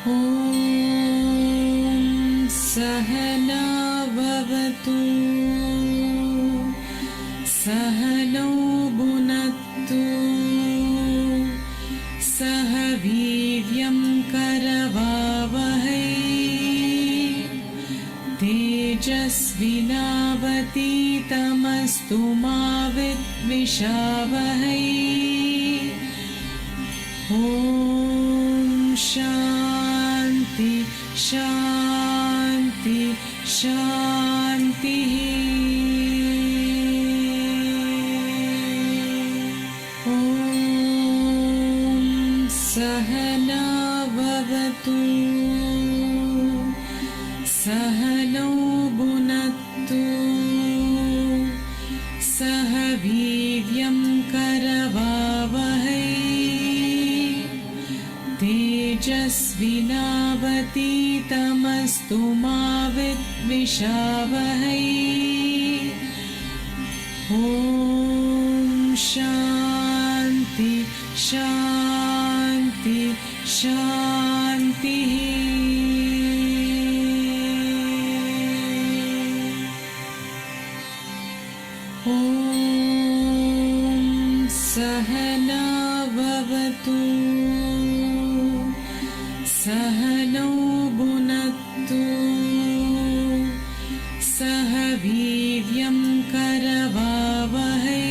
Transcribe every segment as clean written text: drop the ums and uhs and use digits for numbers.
ॐ सहना भवतु सहनौ भुनक्तु सह वीर्यं करवावहै तेजस्विनावतीतमस्तु मा विद्विषावहै। ॐ शान्ति शान्ति शान्तिः। ॐ सहना भवतु सहनौ भुनक्तु सह वीर्यं करवावहै तेजस्विनावतीतमस्तु मा विद्विषावहै। ॐ शान्ति शान्ति शान्तिः। ॐ सहना भवतु सहनौ भुनक्तु सह वीर्यं करवावहै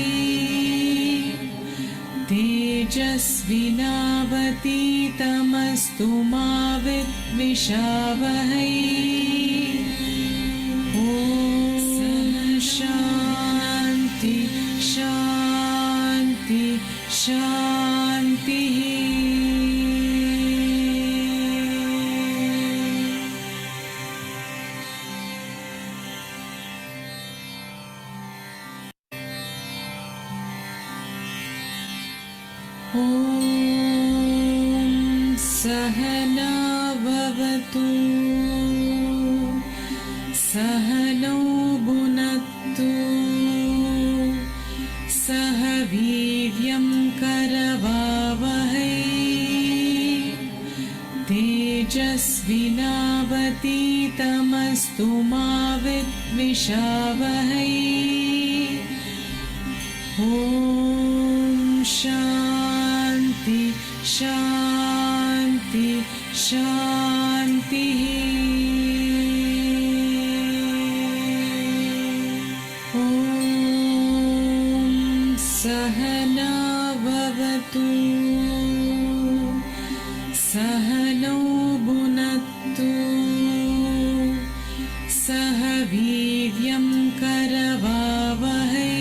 तेजस्विनावतीतमस्तु मा विद्विषावहै। ॐ शान्ति शान्ति शान्तिः। ॐ सहना भवतु सहनौ भुनक्तु सह वीर्यं करवावहै तेजस्विनावतीतमस्तु मा विद्विषावहै। ॐ शान्ति शान्ति शान्तिः। ॐ सहना भवतु सहनौ भुनक्तु सह वीर्यं करवावहै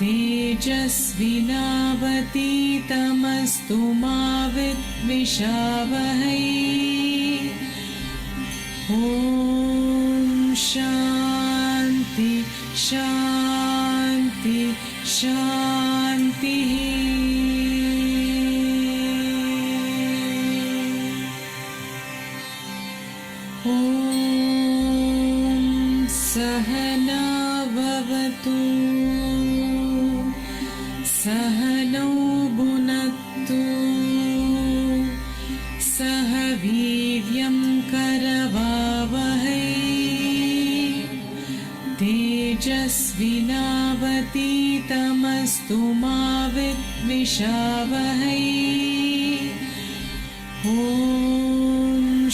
तेजस्विनावतीतमस्तु मा विद्विषावहै। ॐ शान्ति शान्ति शान्तिः। ॐ सहना भवतु सहनौ भुनक्तु सह वीर्यं करवावहै तेजस्विनावतीतमस्तु मा विद्विषावहै। ॐ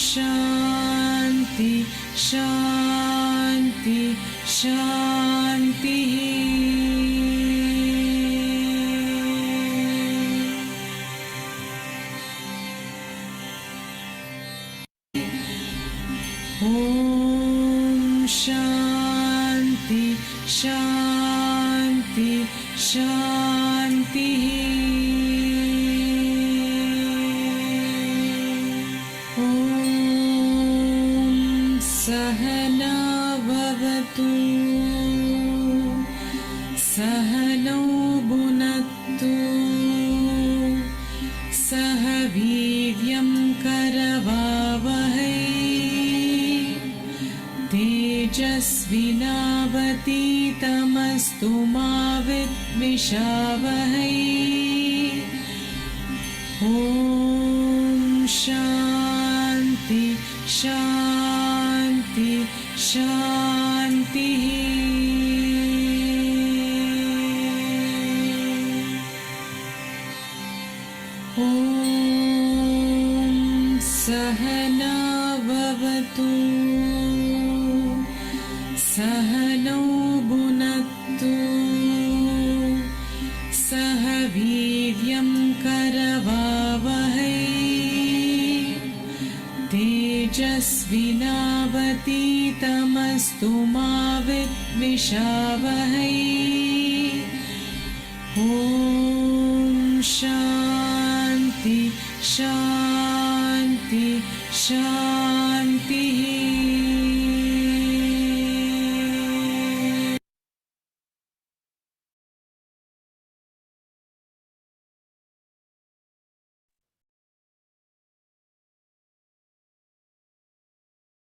शान्ति शान्ति शान्तिः। ॐ शान्ति शान्ति शान्तिः। ॐ सहना भवतु सहनौ भुनक्तु सह वीर्यं करवावहै तेजस्विनावतीतमस्तु मा विद्विषावहै। ॐ शांति शांति शांति। ॐ सहना भवतु सहनौ भुनक्तु सह वीर्यं करवावहै तेजस्विनावतीतमस्तु मा विद्विषावहै। ॐ शांति शांति शांति।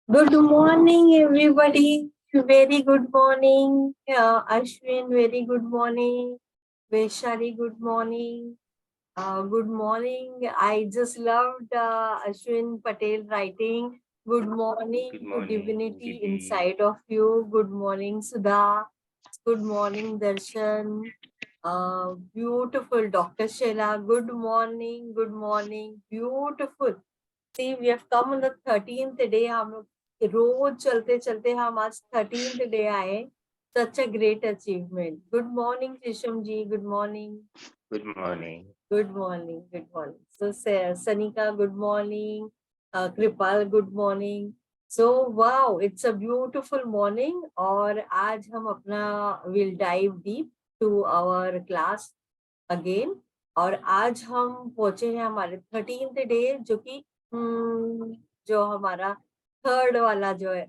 Good morning, everybody. Very good morning. Ashwin, very good morning. Vaishali, good morning. Good morning. I just loved Ashwin Patel writing, good morning, Good to morning, divinity Didi. inside of you. Good morning, Sudha. Good morning, Darshan. Beautiful, Dr. Sheila. Good morning. Good morning. Beautiful. See, we have come on the 13th day. हम लोग रोज चलते चलते हम आज 13th day आए. Such a great achievement. Good morning, Shisham ji. Good morning. Good morning. Good morning. Good morning. So, Sanika, good morning. Kripal, good morning. So, wow, it's a beautiful morning. और आज हम अपना will dive deep to our class again. और आज हम पहुंचे हैं हमारे 13th day, जो कि जो हमारा थर्ड वाला जो है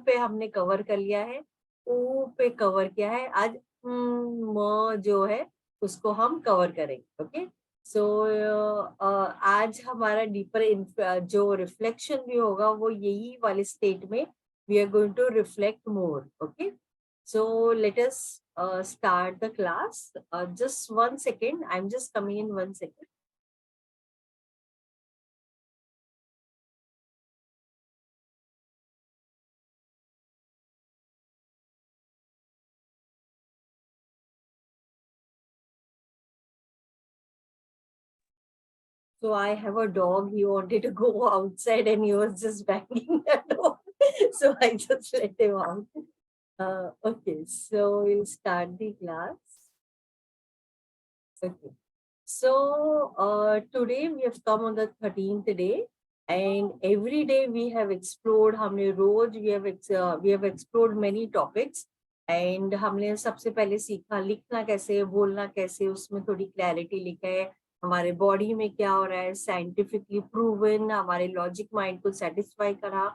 पे हमने कवर कर लिया है, ओ पे कवर किया है. आज म जो है उसको हम कवर करेंगे. ओके, सो आज हमारा डीपर जो रिफ्लेक्शन भी होगा वो यही वाले स्टेट में we are going to reflect more. Okay, so let us start the class. Just 1 second, I'm just coming in 1 second. So I have a dog, he wanted to go outside and he was just banging the door. So I just let him out. Okay, so we'll start the class. Okay, so today we have come on the 13th day, and every day we have explored. हमने रोज we have explored many topics, and हमने सबसे पहले सीखा लिखना कैसे, बोलना कैसे, उसमें थोड़ी क्लैरिटी लिखा है. हमारे बॉडी में क्या हो रहा है, साइंटिफिकली प्रूवन, हमारे लॉजिक माइंड को सेटिस्फाई करा,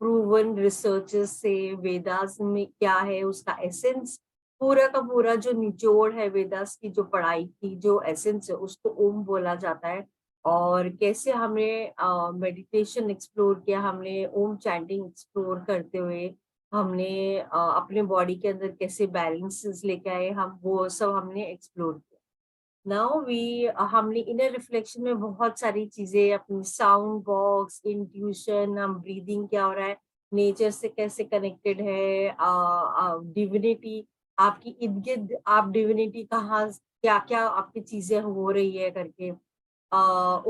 प्रूवन रिसर्चेस से वेदास में क्या है, उसका एसेंस, पूरा का पूरा जो निचोड़ है वेदास की, जो पढ़ाई की जो एसेंस है, उसको ओम बोला जाता है. और कैसे हमने मेडिटेशन एक्सप्लोर किया, हमने ओम चैंटिंग एक्सप्लोर करते हुए हमने अपने बॉडी के अंदर कैसे बैलेंसेस लेके आए, हम वो सब हमने एक्सप्लोर किया. नाउ हमने इनर रिफ्लेक्शन में बहुत सारी चीजें, अपनी साउंड बॉक्स, इंट्यूशन, हम ब्रीदिंग क्या हो रहा है, नेचर से कैसे कनेक्टेड है, डिविनिटी आपकी इर्द गिर्द, आप डिविनिटी कहाँ क्या क्या आपकी चीजें हो रही है करके.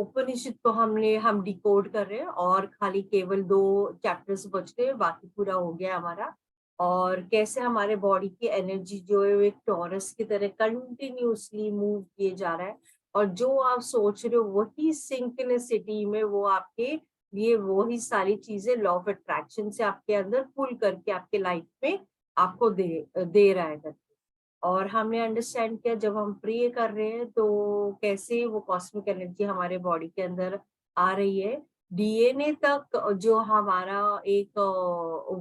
उपनिषद को हम डिकोड कर रहे हैं और खाली केवल 2 चैप्टर्स बचते हैं, बाकी पूरा हो गया हमारा. और कैसे हमारे बॉडी की एनर्जी जो है वो एक टॉरस की तरह कंटिन्यूसली मूव किए जा रहा है, और जो आप सोच रहे हो वही सिंक्रोनिसिटी में वो आपके लिए वही सारी चीजें लॉ ऑफ अट्रैक्शन से आपके अंदर पुल करके आपके लाइफ में आपको दे रहा है करके. और हमने अंडरस्टैंड किया जब हम प्रे कर रहे हैं तो कैसे वो कॉस्मिक एनर्जी हमारे बॉडी के अंदर आ रही है. डीएनए तक जो हमारा एक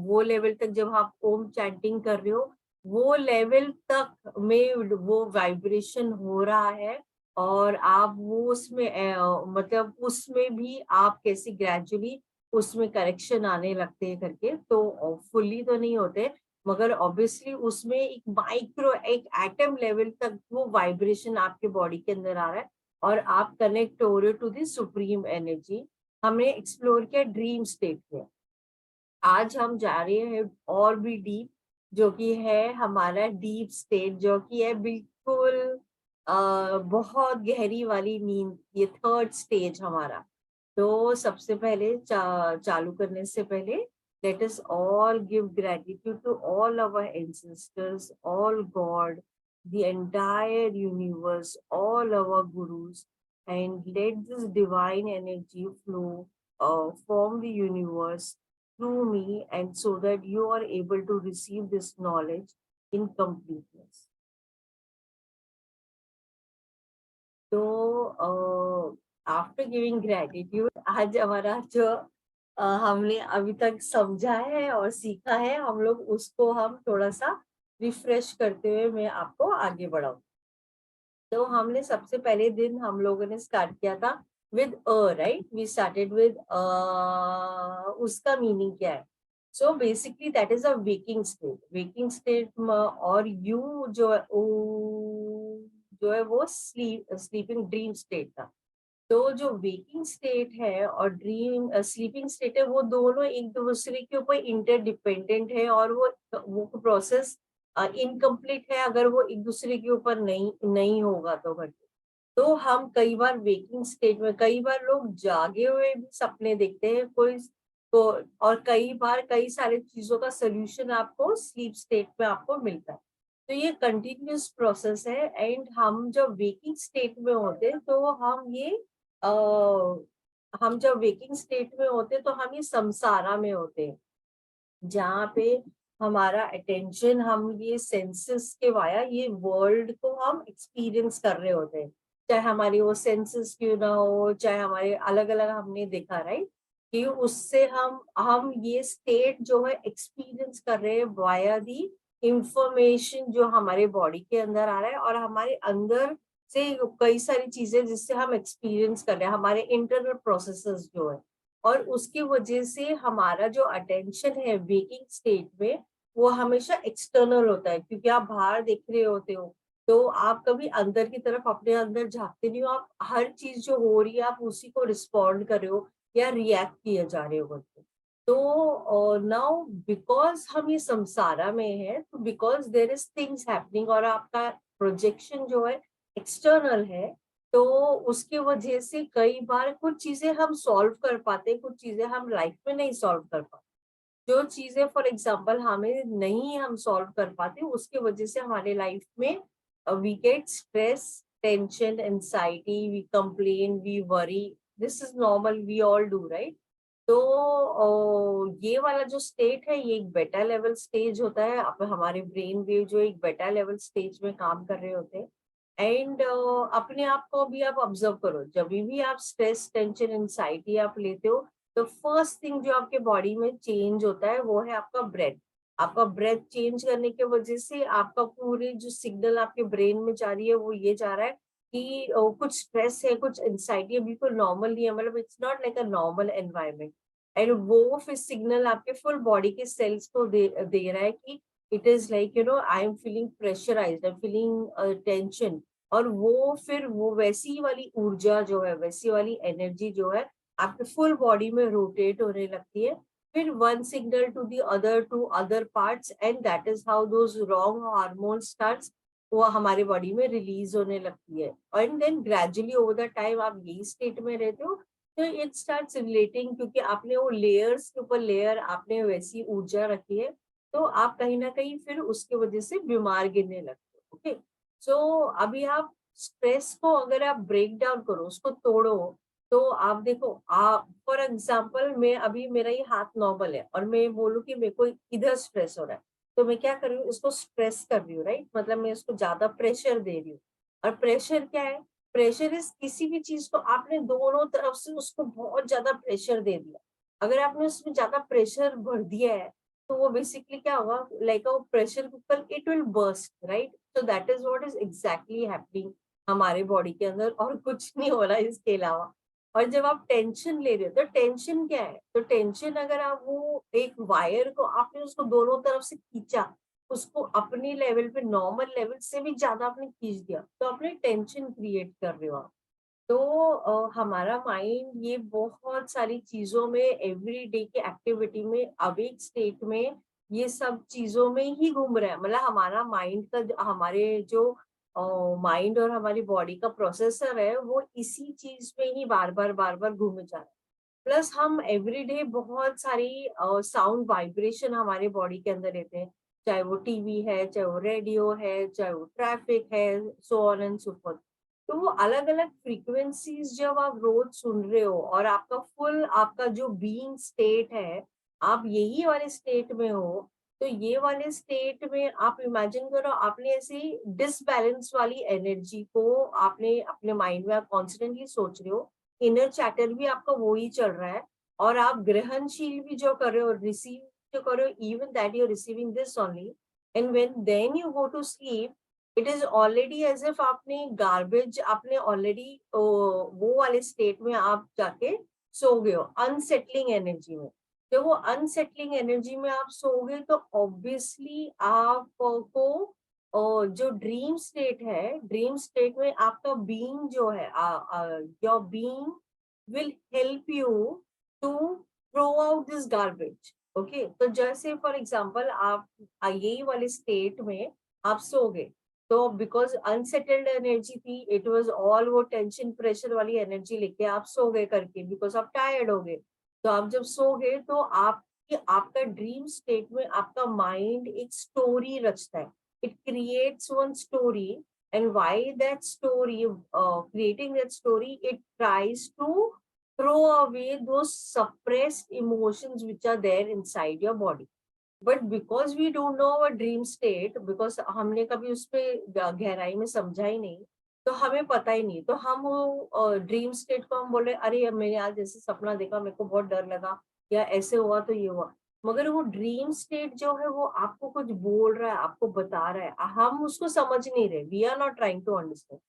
वो लेवल तक जब आप ओम चैंटिंग कर रहे हो, वो लेवल तक में वो वाइब्रेशन हो रहा है, और आप वो उसमें मतलब उसमें भी आप कैसे ग्रेजुअली उसमें करेक्शन आने लगते हैं करके. तो फुल्ली तो नहीं होते, मगर ऑब्वियसली उसमें एक माइक्रो, एक एटम लेवल तक वो वाइब्रेशन आपके बॉडी के अंदर आ रहा है, और आप कनेक्ट हो रहे हो टू द सुप्रीम एनर्जी. हमने एक्सप्लोर किया ड्रीम स्टेट में। आज हम जा रहे हैं और भी डीप, जो कि है हमारा डीप स्टेट, जो कि है बिल्कुल बहुत गहरी वाली नींद, ये थर्ड स्टेज हमारा। तो सबसे पहले चालू करने से पहले let us all give gratitude to all our ancestors, all god, the entire universe, all our gurus, and let this divine energy flow from the universe through me, and so that you are able to receive this knowledge in completeness. तो after giving gratitude, आज हमारा जो हमने अभी तक समझा है और सीखा है, हम लोग उसको हम थोड़ा सा रिफ्रेश करते हुए मैं आपको आगे बढ़ाऊं। तो हमने सबसे पहले दिन हम लोगों ने स्टार्ट किया था with right, we started with उसका मीनिंग क्या है? So basically that is a waking state. Waking state और यू जो है वो स्लीपिंग ड्रीम स्टेट था। तो जो वेकिंग स्टेट है और ड्रीम स्लीपिंग स्टेट है, वो दोनों एक दूसरे के ऊपर इंटरडिपेंडेंट है, और वो प्रोसेस इनकम्प्लीट है अगर वो एक दूसरे के ऊपर नहीं नहीं होगा तो करके। तो हम कई बार वेकिंग स्टेट में, कई बार लोग जागे हुए भी सपने देखते हैं कोई तो, और कई बार कई सारी चीजों का सोल्यूशन आपको स्लीप स्टेट में आपको मिलता है। तो ये कंटिन्यूस प्रोसेस है। एंड हम जब वेकिंग स्टेट में होते हैं तो हम जब वेकिंग स्टेट में होते हैं तो हम ये संसारा में होते हैं, जहाँ पे हमारा अटेंशन, हम ये सेंसेस के वाया ये वर्ल्ड को हम एक्सपीरियंस कर रहे होते हैं। चाहे हमारी वो सेंसेस क्यों ना हो, चाहे हमारे अलग अलग हमने देखा राइट, कि उससे हम ये स्टेट जो है एक्सपीरियंस कर रहे हैं वाया दी इंफॉर्मेशन जो हमारे बॉडी के अंदर आ रहा है, और हमारे अंदर से कई सारी चीजें जिससे हम एक्सपीरियंस कर रहे हैं, हमारे इंटरनल प्रोसेसेस जो है। और उसकी वजह से हमारा जो अटेंशन है वेकिंग स्टेट में, वो हमेशा एक्सटर्नल होता है, क्योंकि आप बाहर देख रहे होते हो, तो आप कभी अंदर की तरफ अपने अंदर झांकते नहीं हो। आप हर चीज जो हो रही है आप उसी को रिस्पॉन्ड कर रहे हो या रिएक्ट किए जा रहे हो करके। तो नाउ बिकॉज हम ये संसारा में है, तो because there is things happening, और आपका प्रोजेक्शन जो है एक्सटर्नल है, तो उसके वजह से कई बार कुछ चीजें हम सॉल्व कर पाते, कुछ चीजें हम लाइफ में नहीं सॉल्व कर पाते। जो चीजें फॉर एग्जांपल हमें नहीं हम सॉल्व कर पाते, उसके वजह से हमारे लाइफ में we get stress, tension, anxiety, we complain, we worry. This is normal, we all do right. तो ये वाला जो स्टेट है ये एक बेटा लेवल स्टेज होता है। अब हमारे ब्रेन वेव जो एक बेटा लेवल स्टेज में काम कर रहे होते हैं। एंड अपने आप को भी आप ऑब्जर्व करो, जब भी आप स्ट्रेस, टेंशन, एंजाइटी आप लेते हो, तो फर्स्ट थिंग जो आपके बॉडी में चेंज होता है वो है आपका ब्रेथ। आपका ब्रेथ चेंज करने की वजह से आपका पूरे जो सिग्नल आपके ब्रेन में जा रही है वो ये जा रहा है कि कुछ स्ट्रेस है, कुछ एंजाइटी है, बिल्कुल नॉर्मल नहीं है, मतलब it's not like a normal environment. And वो फिर सिग्नल आपके फुल बॉडी के सेल्स को दे रहा है कि it is like I am feeling pressurised, I am feeling tension. और वो फिर वो वैसी वाली ऊर्जा जो है, वैसी वाली एनर्जी जो है आपके फुल बॉडी में रोटेट होने लगती है। फिर one signal to the other, to other parts, and that is how those wrong hormone starts, वो हमारे बॉडी में रिलीज होने लगती है। And then gradually over the time आप यही स्टेट में रहते हो, तो इट स्टार्ट्स रिलेटिंग, क्योंकि आपने वो लेयर्स के ऊपर लेयर आपने वैसी ऊर्जा रखी है, तो आप कहीं ना कहीं फिर उसके वजह से बीमार गिरने लगते हो। ओके, सो अभी आप स्ट्रेस को अगर आप ब्रेक डाउन करो, उसको तोड़ो, तो आप देखो, आप फॉर एग्जाम्पल मैं अभी मेरा ये हाथ नॉर्मल है और मैं बोलूँ कि मेरे को इधर स्ट्रेस हो रहा है, तो मैं क्या कर रही हूँ, इसको स्ट्रेस कर रही हूँ राइट, मतलब मैं इसको ज्यादा प्रेशर दे रही हूँ। और प्रेशर क्या है? प्रेशर इज किसी भी चीज को आपने दोनों तरफ से उसको बहुत ज्यादा प्रेशर दे दिया। अगर आपने उसमें ज्यादा प्रेशर भर दिया है, तो वो बेसिकली क्या होगा, like a pressure cooker, it will burst right. तो that is what is exactly happening हमारे बॉडी के अंदर, और कुछ नहीं हो रहा है इसके अलावा। और जब आप टेंशन ले रहे हो, तो टेंशन क्या है? तो टेंशन, अगर आप वो एक वायर को आपने उसको दोनों तरफ से खींचा, उसको अपने लेवल पे नॉर्मल लेवल से भी ज्यादा आपने खींच दिया, तो आपने टेंशन क्रिएट कर रहे हो आप। तो हमारा माइंड ये बहुत सारी चीजों में, एवरीडे की एक्टिविटी में, अवेक स्टेट में, ये सब चीजों में ही घूम रहा है। मतलब हमारा माइंड का हमारे जो माइंड और हमारी बॉडी का प्रोसेसर है वो इसी चीज में ही बार बार घूमे जा रहा है। प्लस हम एवरीडे बहुत सारी साउंड वाइब्रेशन हमारे बॉडी के अंदर रहते हैं, चाहे वो टीवी है, चाहे वो रेडियो है, चाहे वो ट्रैफिक है, so on and so forth. तो वो अलग अलग फ्रीक्वेंसीज जब आप रोज सुन रहे हो और आपका फुल, आपका जो बीइंग स्टेट है, आप यही वाले स्टेट में हो, तो ये वाले स्टेट में आप इमेजिन करो आपने ऐसी डिसबैलेंस वाली एनर्जी को आपने अपने माइंड में, आप कॉन्स्टेंटली सोच रहे हो, इनर चैटर भी आपका वो ही चल रहा है, और आप ग्रहणशील भी जो कर रहे हो, रिसीव जो कर रहे हो, even that you are receiving this only, and when then you go to sleep, it is already as if आपने गार्बेज, आपने ऑलरेडी वो वाले स्टेट में आप जाके सो गए हो, अनसेटलिंग एनर्जी में। जब वो अनसेटलिंग एनर्जी में आप सोओगे तो ऑब्वियसली आपको जो ड्रीम स्टेट है, ड्रीम स्टेट में आपका बीइंग जो है, your being will help you to throw out this garbage. Okay, तो जैसे फॉर एग्जांपल आप यही वाले स्टेट में आप सो गए, तो बिकॉज अनसेटल्ड एनर्जी थी, इट वाज ऑल वो टेंशन प्रेशर वाली एनर्जी लेके आप सो गए करके, बिकॉज आप टायर्ड हो गए। तो आप जब सो गए तो आपका ड्रीम स्टेट में आपका माइंड एक स्टोरी रचता है, it creates one story, and why that story, creating that story, it tries to throw away those suppressed emotions which are there inside your body. But because we don't know our dream state, because हमने कभी उस पे गहराई में समझा ही नहीं, तो हमें पता ही नहीं, तो हम वो ड्रीम स्टेट को हम बोले अरे मैंने आज ऐसे सपना देखा, मेरे को बहुत डर लगा, या ऐसे हुआ तो ये हुआ। मगर वो ड्रीम स्टेट जो है वो आपको कुछ बोल रहा है, आपको बता रहा है, हम उसको समझ नहीं रहे, we are not trying to understand.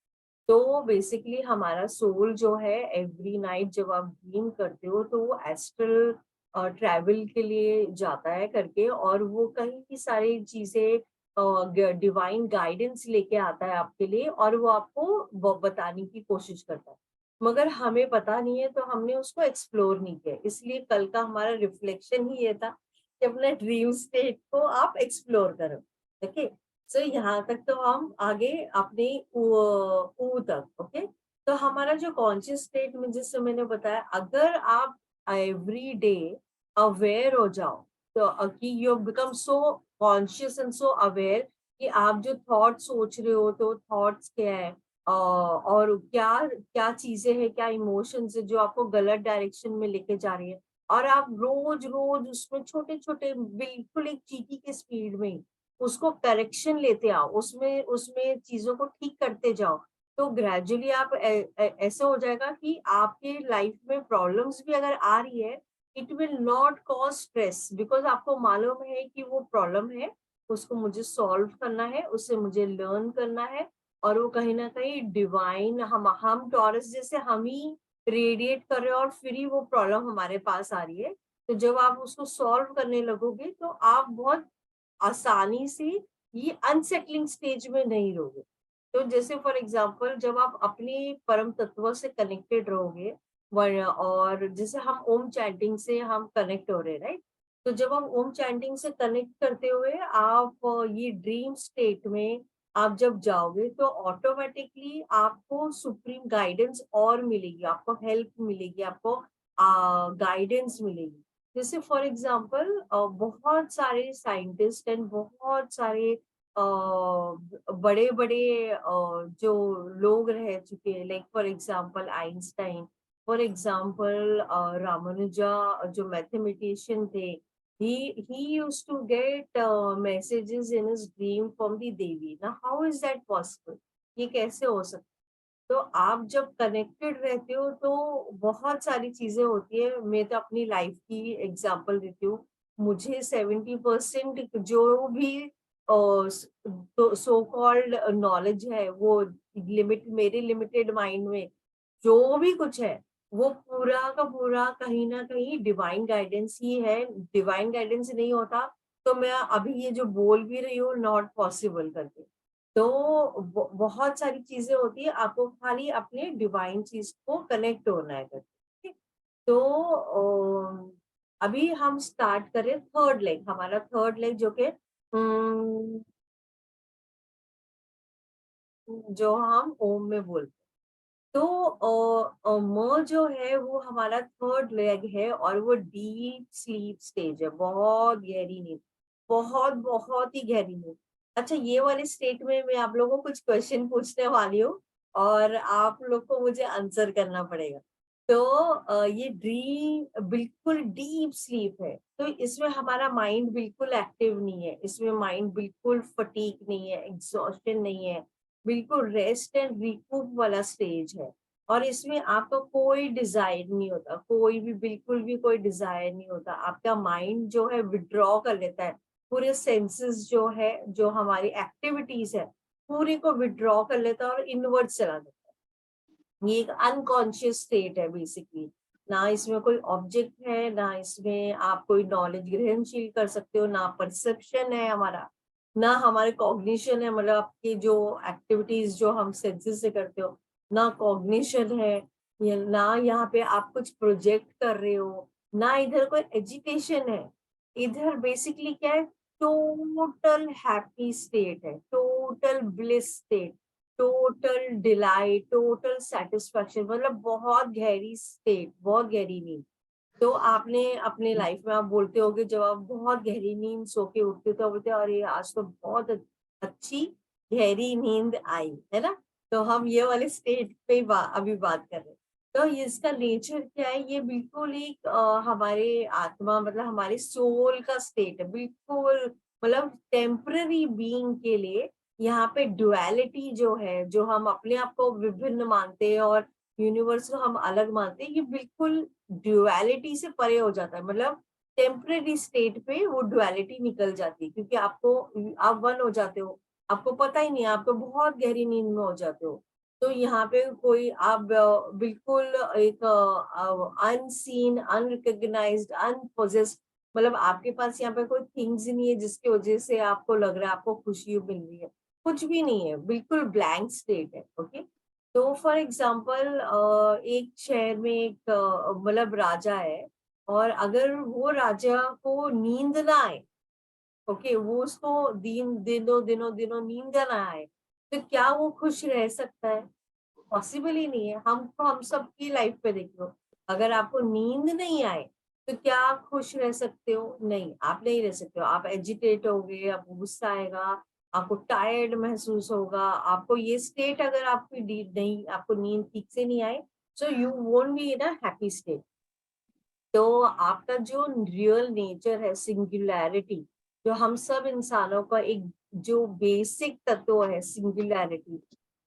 तो बेसिकली हमारा सोल जो है, एवरी नाइट जब आप ड्रीम करते हो तो वो एस्ट्रल ट्रैवल के लिए जाता है करके, और वो कई सारी चीजें डिवाइन गाइडेंस लेके आता है आपके लिए, और वो आपको बताने की कोशिश करता है। मगर हमें पता नहीं है, तो हमने उसको एक्सप्लोर नहीं किया, इसलिए कल का हमारा रिफ्लेक्शन ही ये था कि अपने ड्रीम स्टेट को आप एक्सप्लोर करो। ओके, सो यहाँ तक तो हम आगे अपने ऊ तक। ओके, तो हमारा जो कॉन्शियस स्टेट में, जिससे मैंने बताया, अगर आप एवरी डे अवेयर हो जाओ, तो कि you become so conscious and so aware कि आप जो थॉट सोच रहे हो, तो थॉट्स क्या है, और क्या क्या चीजें हैं, क्या इमोशंस है जो आपको गलत डायरेक्शन में लेके जा रही है, और आप रोज रोज उसमें छोटे छोटे, बिल्कुल एक चीटी के स्पीड में उसको करेक्शन लेते आओ, उसमें उसमें चीजों को ठीक करते जाओ, तो ग्रेजुअली आप ऐसे हो जाएगा कि आपके लाइफ में प्रॉब्लम्स भी अगर आ रही है, it will not cause stress, because आपको मालूम है कि वो प्रॉब्लम है, उसको मुझे सॉल्व करना है, उससे मुझे लर्न करना है, और वो कहीं ना कहीं डिवाइन, हम टॉरस जैसे हम ही रेडिएट कर रहे हैं, और फिर ही वो प्रॉब्लम हमारे पास आ रही है। तो जब आप उसको सॉल्व करने लगोगे तो आप बहुत आसानी से ये अनसेटलिंग स्टेज में नहीं रहोगे। तो जैसे फॉर एग्जांपल जब आप अपने परम तत्व से कनेक्टेड रहोगे, और जैसे हम ओम चैंटिंग से हम कनेक्ट हो रहे हैं, राइट? तो जब हम ओम चैंटिंग से कनेक्ट करते हुए आप ये ड्रीम स्टेट में आप जब जाओगे, तो ऑटोमेटिकली आपको सुप्रीम गाइडेंस और मिलेगी, आपको हेल्प मिलेगी, आपको गाइडेंस मिलेगी। जैसे फॉर एग्जाम्पल बहुत सारे साइंटिस्ट एंड बहुत सारे बड़े बड़े जो लोग रह चुके हैं, like for example Einstein, for example Ramanuja, जो मैथमेटिशियन थे, he used to get messages in his dream from the देवी। ना हाउ इज दैट पॉसिबल, ये कैसे हो सकता? तो आप जब कनेक्टेड रहते हो तो बहुत सारी चीजें होती है। मैं तो अपनी लाइफ की एग्जांपल देती हूँ। मुझे 70% जो भी तो सो कॉल्ड नॉलेज है, वो लिमिट, मेरे लिमिटेड माइंड में जो भी कुछ है, वो पूरा का पूरा कहीं ना कहीं डिवाइन गाइडेंस ही है। डिवाइन गाइडेंस नहीं होता तो मैं अभी ये जो बोल भी रही हूँ नॉट पॉसिबल करके। तो बहुत सारी चीजें होती है, आपको खाली अपने डिवाइन चीज को कनेक्ट होना है करके। तो अभी हम स्टार्ट करें थर्ड लेग, हमारा थर्ड लेग जो कि जो हम ओम में बोलते हैं। तो म जो है वो हमारा थर्ड लेग है और वो डीप स्लीप स्टेज है, बहुत गहरी नींद, बहुत बहुत ही गहरी नींद। अच्छा, ये वाले स्टेट में मैं आप लोगों को कुछ क्वेश्चन पूछने वाली हूँ और आप लोग को मुझे आंसर करना पड़ेगा। तो ये ड्रीम बिल्कुल डीप स्लीप है, तो इसमें हमारा माइंड बिल्कुल एक्टिव नहीं है, इसमें माइंड बिल्कुल फटीक नहीं है, एग्जॉस्शन नहीं है, बिल्कुल रेस्ट एंड रिकूप वाला स्टेज है। और इसमें आपका कोई डिजायर नहीं होता, कोई भी, बिल्कुल भी कोई डिजायर नहीं होता। आपका माइंड जो है विड्रॉ कर लेता है, पूरे सेंसेस जो है, जो हमारी एक्टिविटीज है, पूरी को विड्रॉ कर लेता है और इनवर्ड चला जाता है। ये एक अनकॉन्शियस स्टेट है बेसिकली। ना इसमें कोई ऑब्जेक्ट है, ना इसमें आप कोई नॉलेज ग्रहणशील कर सकते हो, ना परसेप्शन है हमारा, ना हमारे कॉग्निशन है, मतलब आपकी जो एक्टिविटीज जो हम सेंसेस से करते हो, ना कॉग्निशन है, ना यहाँ पे आप कुछ प्रोजेक्ट कर रहे हो, ना इधर कोई एजुकेशन है। इधर बेसिकली क्या है, टोटल हैप्पी स्टेट है, total bliss state, total delight, total satisfaction, मतलब बहुत गहरी स्टेट, बहुत गहरी नींद। तो आपने अपने लाइफ में आप बोलते होगे, जब आप बहुत गहरी नींद सो के उठते हो तो बोलते हो अरे आज तो बहुत अच्छी गहरी नींद आई है ना। तो हम ये वाले स्टेट पे अभी बात कर रहे हैं। तो इसका नेचर क्या है, ये बिल्कुल एक हमारे आत्मा, मतलब हमारे सोल का स्टेट है, बिल्कुल मतलब टेम्पररी बीइंग के लिए। यहाँ पे डुअलिटी जो है, जो हम अपने आप को विभिन्न मानते हैं और यूनिवर्स को हम अलग मानते हैं, ये बिल्कुल ड्युअलिटी से परे हो जाता है। मतलब टेम्परेरी स्टेट पे वो डुअलिटी निकल जाती है, क्योंकि आपको, आप वन हो जाते हो, आपको पता ही नहीं, आप तो बहुत गहरी नींद में हो जाते हो। तो यहाँ पे कोई आप बिल्कुल एक अनसीन, अनरिकग्नाइज्ड, अनपोजेस्ड, मतलब आपके पास यहाँ पे कोई थिंग्स ही नहीं है जिसकी वजह से आपको लग रहा है आपको खुशी मिल रही है, कुछ भी नहीं है, बिल्कुल ब्लैंक स्टेट है। ओके। तो फॉर एग्जाम्पल एक शहर में एक मतलब राजा है, और अगर वो राजा को नींद ना आए, ओके, वो उसको दिनों दिनों दिनों नींद ना आए, तो क्या वो खुश रह सकता है? पॉसिबल ही नहीं है। हम सबकी लाइफ पे देख लो, अगर आपको नींद नहीं आए तो क्या आप खुश रह सकते हो? नहीं, आप नहीं रह सकते हो। आप एजिटेट होगे, आपको गुस्सा आएगा, आपको टायर्ड महसूस होगा, आपको ये स्टेट, अगर आपकी नींद नहीं, आपको नींद ठीक से नहीं आए, so you won't be in a happy state. तो आपका जो रियल नेचर है, सिंगुलैरिटी, जो हम सब इंसानों का एक जो बेसिक तत्व है, सिंगुलैरिटी,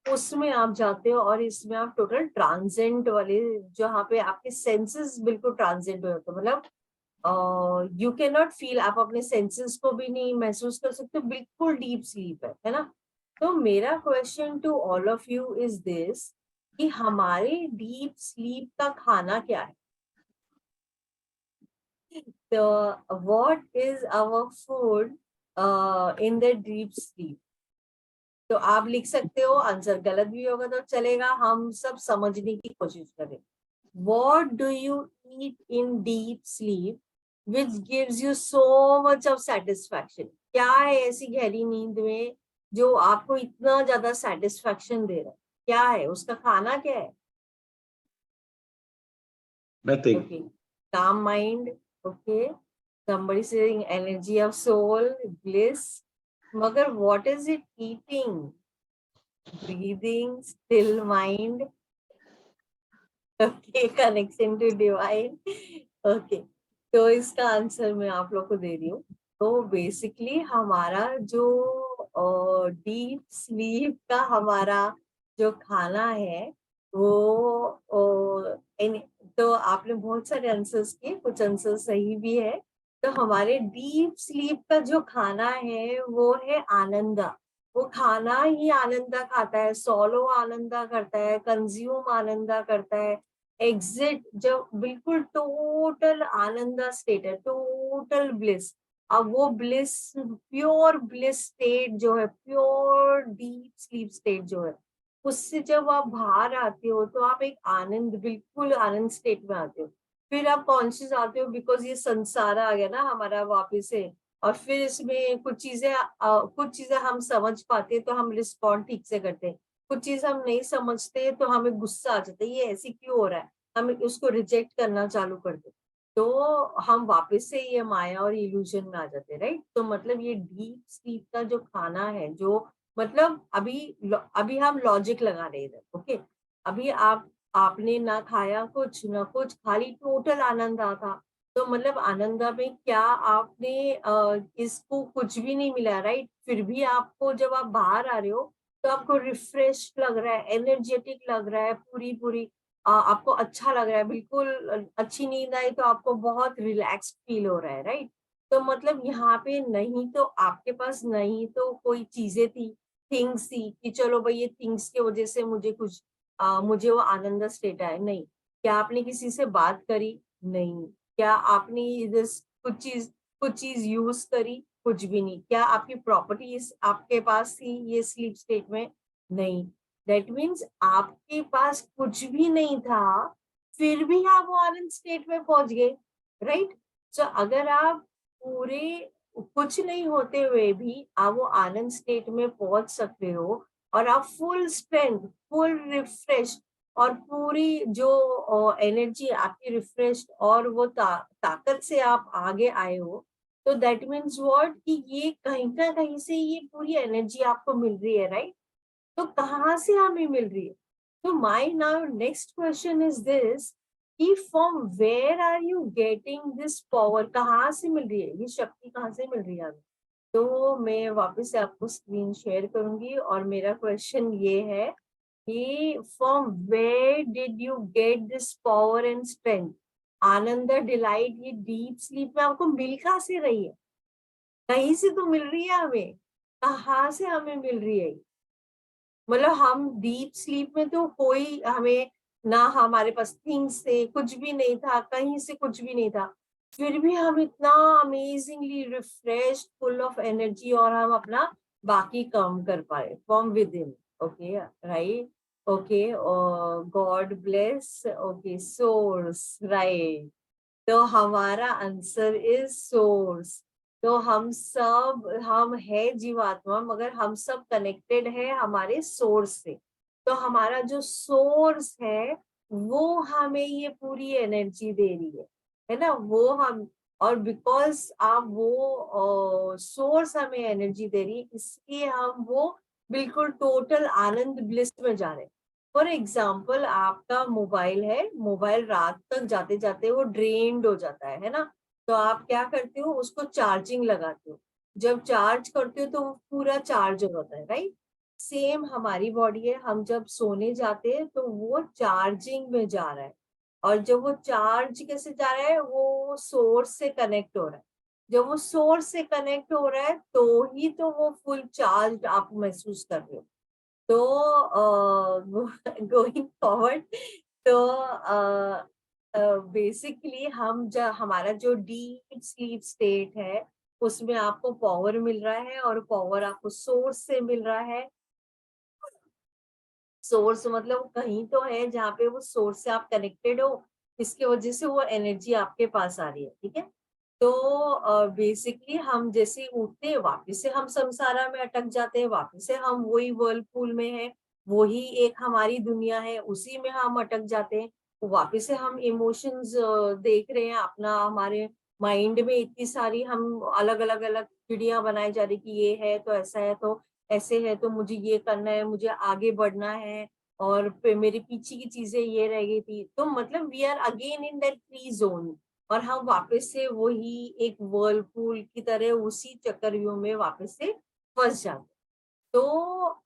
उसमें आप जाते हो और इसमें आप टोटल ट्रांसेंड वाले, जहाँ पे आपके सेंसेस बिल्कुल ट्रांसेंड हो जाते हैं, मतलब यू कैन नॉट फील, आप अपने सेंसेस को भी नहीं महसूस कर सकते, बिल्कुल डीप स्लीप है ना। तो मेरा question to all of you is this, कि हमारे डीप स्लीप का खाना क्या है? So, what is our food in the deep sleep? तो आप लिख सकते हो, आंसर गलत भी होगा तो चलेगा, हम सब समझने की कोशिश करें। What do you eat in deep sleep which gives you so much of satisfaction? क्या है ऐसी गहरी नींद में जो आपको इतना ज्यादा सेटिस्फैक्शन दे रहा है? क्या है उसका खाना, क्या है? Nothing. Okay, calm mind. Okay, somebody saying energy of soul, bliss. Magar, what is it eating? Breathing, still mind. Okay, connection to divine. Okay, तो इसका आंसर मैं आप लोग को दे रही हूँ। तो बेसिकली हमारा जो डीप स्लीप का हमारा जो खाना है, वो तो आपने बहुत सारे आंसर्स किए, कुछ आंसर सही भी है। तो हमारे डीप स्लीप का जो खाना है वो है आनंदा। वो खाना ही आनंदा खाता है, सोलो आनंदा करता है, कंज्यूम आनंदा करता है, एग्जिट जब बिल्कुल टोटल आनंदा स्टेट है, टोटल ब्लिस। अब वो ब्लिस, प्योर ब्लिस स्टेट जो है, प्योर डीप स्लीप स्टेट जो है, उससे जब आप बाहर आते हो तो आप एक आनंद, बिल्कुल आनंद स्टेट में आते हो। फिर आप कॉन्शियस आते हो, बिकॉज ये संसार आ गया ना हमारा वापिस से। और फिर इसमें कुछ चीजें हम समझ पाते हैं तो हम रिस्पॉन्ड ठीक से करते हैं, कुछ चीज हम नहीं समझते तो हमें गुस्सा आ जाता है, ये ऐसे क्यों हो रहा है, हम उसको रिजेक्ट करना चालू कर देते, तो हम वापस से ये माया और इल्यूजन में आ जाते हैं, राइट। तो मतलब ये डीप स्लीप का जो खाना है, जो मतलब अभी हम लॉजिक लगा रहे हैं, ओके। अभी आपने ना खाया कुछ ना कुछ, खाली टोटल आनंद आता। तो मतलब आनंदा में क्या आपने इसको कुछ भी नहीं मिला, राइट। फिर भी आपको जब आप बाहर आ रहे हो तो आपको रिफ्रेश लग रहा है, एनर्जेटिक लग रहा है, पूरी पूरी आपको अच्छा लग रहा है, बिल्कुल अच्छी नींद आई तो आपको बहुत रिलैक्स फील हो रहा है, राइट। तो मतलब यहाँ पे नहीं तो आपके पास नहीं तो कोई चीजें थी, थिंग्स थी कि चलो भाई ये थिंग्स की वजह से मुझे कुछ मुझे वो आनंद स्टेट आए, नहीं। क्या आपने किसी से बात करी? नहीं। क्या आपने कुछ चीज यूज करी? कुछ भी नहीं। क्या आपकी प्रॉपर्टीज आपके पास थी ये स्लीप स्टेट में? नहीं। दैट मीन्स आपके पास कुछ भी नहीं था, फिर भी आप वो आनंद स्टेट में पहुंच गए, राइट। सो अगर आप पूरे कुछ नहीं होते हुए भी आप वो आनंद स्टेट में पहुंच सकते हो, और आप फुल स्ट्रेंथ, फुल रिफ्रेश, और पूरी जो एनर्जी आपकी रिफ्रेश और वो ताकत से आप आगे आए हो, तो दैट मीन्स व्हाट कि ये कहीं ना कहीं से ये पूरी एनर्जी आपको मिल रही है, राइट। तो कहाँ से हमें मिल रही है? तो my now next question is this कि from where are you getting this power, कहाँ से मिल रही है ये शक्ति, कहाँ से मिल रही है हमें? तो मैं वापस से आपको स्क्रीन शेयर करूंगी, और मेरा क्वेश्चन ये है कि from where did you get this power and strength? आनंद, डिलाइट, ये डीप स्लीप में आपको मिल कहाँ से रही है? कहीं से तो मिल रही है हमें, कहाँ से हमें मिल रही है? मतलब हम डीप स्लीप में तो कोई हमें, ना हमारे पास थिंग्स थे, कुछ भी नहीं था, कहीं से कुछ भी नहीं था, फिर भी हम इतना amazingly refresh, full of energy, और हम अपना बाकी काम कर पाए from with in. Okay, right. Okay, God bless. Okay, source, right. तो हमारा आंसर इज सोर्स। तो हम है जीवात्मा, मगर हम सब कनेक्टेड है हमारे सोर्स से। तो हमारा जो सोर्स है वो हमें ये पूरी एनर्जी दे रही है ना, वो हम। और बिकॉज आप वो सोर्स हमें एनर्जी दे रही है, इसलिए हम वो बिल्कुल टोटल आनंद ब्लिस में जा रहे हैं। फॉर एग्जाम्पल, आपका मोबाइल है, मोबाइल रात तक जाते जाते वो ड्रेन्ड हो जाता है ना। तो आप क्या करते हो, उसको चार्जिंग लगाते हो। जब चार्ज करते हो तो वो पूरा चार्ज हो जाता है, राइट। सेम हमारी बॉडी है, हम जब सोने जाते हैं तो वो चार्जिंग में जा रहा है। और जब वो चार्ज कैसे जा रहा है, वो सोर्स से कनेक्ट हो रहा है। जब वो सोर्स से कनेक्ट हो रहा है तो ही तो वो फुल चार्ज आप महसूस कर रहे हो। तो गोइंग फॉरवर्ड, तो बेसिकली हम जब हमारा जो डीप स्लीप स्टेट है उसमें आपको पावर मिल रहा है, और पावर आपको सोर्स से मिल रहा है। सोर्स मतलब कहीं तो है जहाँ पे वो सोर्स से आप कनेक्टेड हो, इसके वजह से वो एनर्जी आपके पास आ रही है, ठीक है। तो बेसिकली हम जैसे उठते हैं वापस से हम संसारा में अटक जाते हैं, वापस से हम वही वर्लपूल में है, वही एक हमारी दुनिया है, उसी में हम अटक जाते हैं। वापस से हम इमोशंस देख रहे हैं अपना, हमारे माइंड में इतनी सारी हम अलग अलग अलग चिड़िया बनाई जा रही कि ये है तो ऐसा है, तो ऐसे है, तो मुझे ये करना है, मुझे आगे बढ़ना है, और मेरे पीछे की चीजें ये रह गई थी। तो मतलब we are again in that free zone, और हम वापस से वही एक वर्लपूल की तरह उसी चक्रव्यूह में वापस से फंस जाते। तो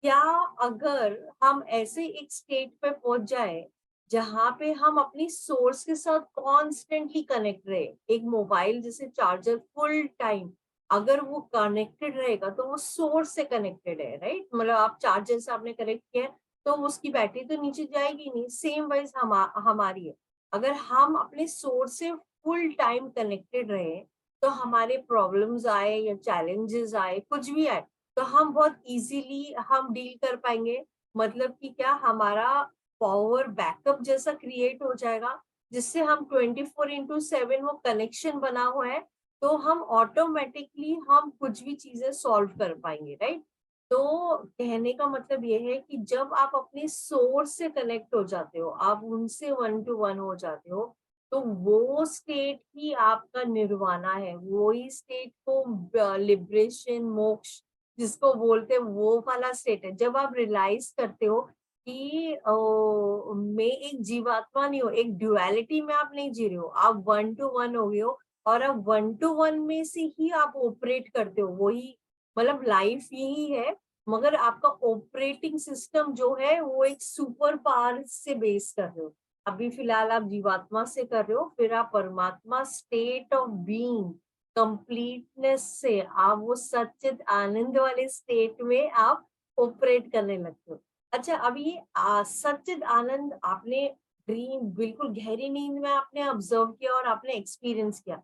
क्या अगर हम ऐसे एक स्टेट पे पहुंच जाए जहां पे हम अपनी सोर्स के साथ कॉन्स्टेंटली कनेक्ट रहे, एक मोबाइल जैसे चार्जर फुल टाइम अगर वो कनेक्टेड रहेगा तो वो सोर्स से कनेक्टेड है, राइट। मतलब आप चार्जर से आपने कनेक्ट किया है, तो उसकी बैटरी तो नीचे जाएगी नहीं, सेम वाइज हमारी है। अगर हम अपने सोर्स से फुल टाइम कनेक्टेड रहे तो हमारे प्रॉब्लम्स आए या चैलेंजेस आए, कुछ भी आए, तो हम बहुत इजीली हम डील कर पाएंगे। मतलब कि क्या, हमारा पावर बैकअप जैसा क्रिएट हो जाएगा, जिससे हम 24/7 वो कनेक्शन बना हुआ है, तो हम ऑटोमेटिकली हम कुछ भी चीजें सॉल्व कर पाएंगे, राइट। तो कहने का मतलब ये है कि जब आप अपने सोर्स से कनेक्ट हो जाते हो, आप उनसे 1 to 1 हो जाते हो, तो वो स्टेट ही आपका निर्वाणा है। वो ही स्टेट को लिबरेशन, मोक्ष जिसको बोलते हैं, वो वाला स्टेट है। जब आप रियलाइज करते हो कि मैं एक जीवात्मा नहीं हूँ, एक ड्युअलिटी में आप नहीं जी रहे हो, आप 1 to 1 हो गए हो, और अब 1 to 1 में से ही आप ऑपरेट करते हो। वही मतलब लाइफ यही है, मगर आपका ऑपरेटिंग सिस्टम जो है वो एक सुपर पावर से बेस कर रहे हो। अभी फिलहाल आप जीवात्मा से कर रहे हो, फिर आप परमात्मा स्टेट ऑफ बीइंग, कंप्लीटनेस से आप वो सच्चिद आनंद वाले स्टेट में आप ऑपरेट करने लगते हो। अच्छा, अभी सच्चिद आनंद आपने ड्रीम, बिल्कुल गहरी नींद में आपने ऑब्जर्व किया और आपने एक्सपीरियंस किया,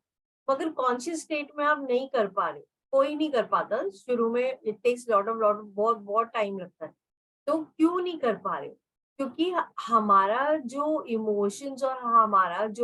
मगर कॉन्शियस स्टेट में आप नहीं कर पा रहे। कोई नहीं कर पाता शुरू में, इट टेक्स लॉट ऑफ बहुत बहुत टाइम लगता है। तो क्यों नहीं कर पा रहे? क्योंकि हमारा जो इमोशंस और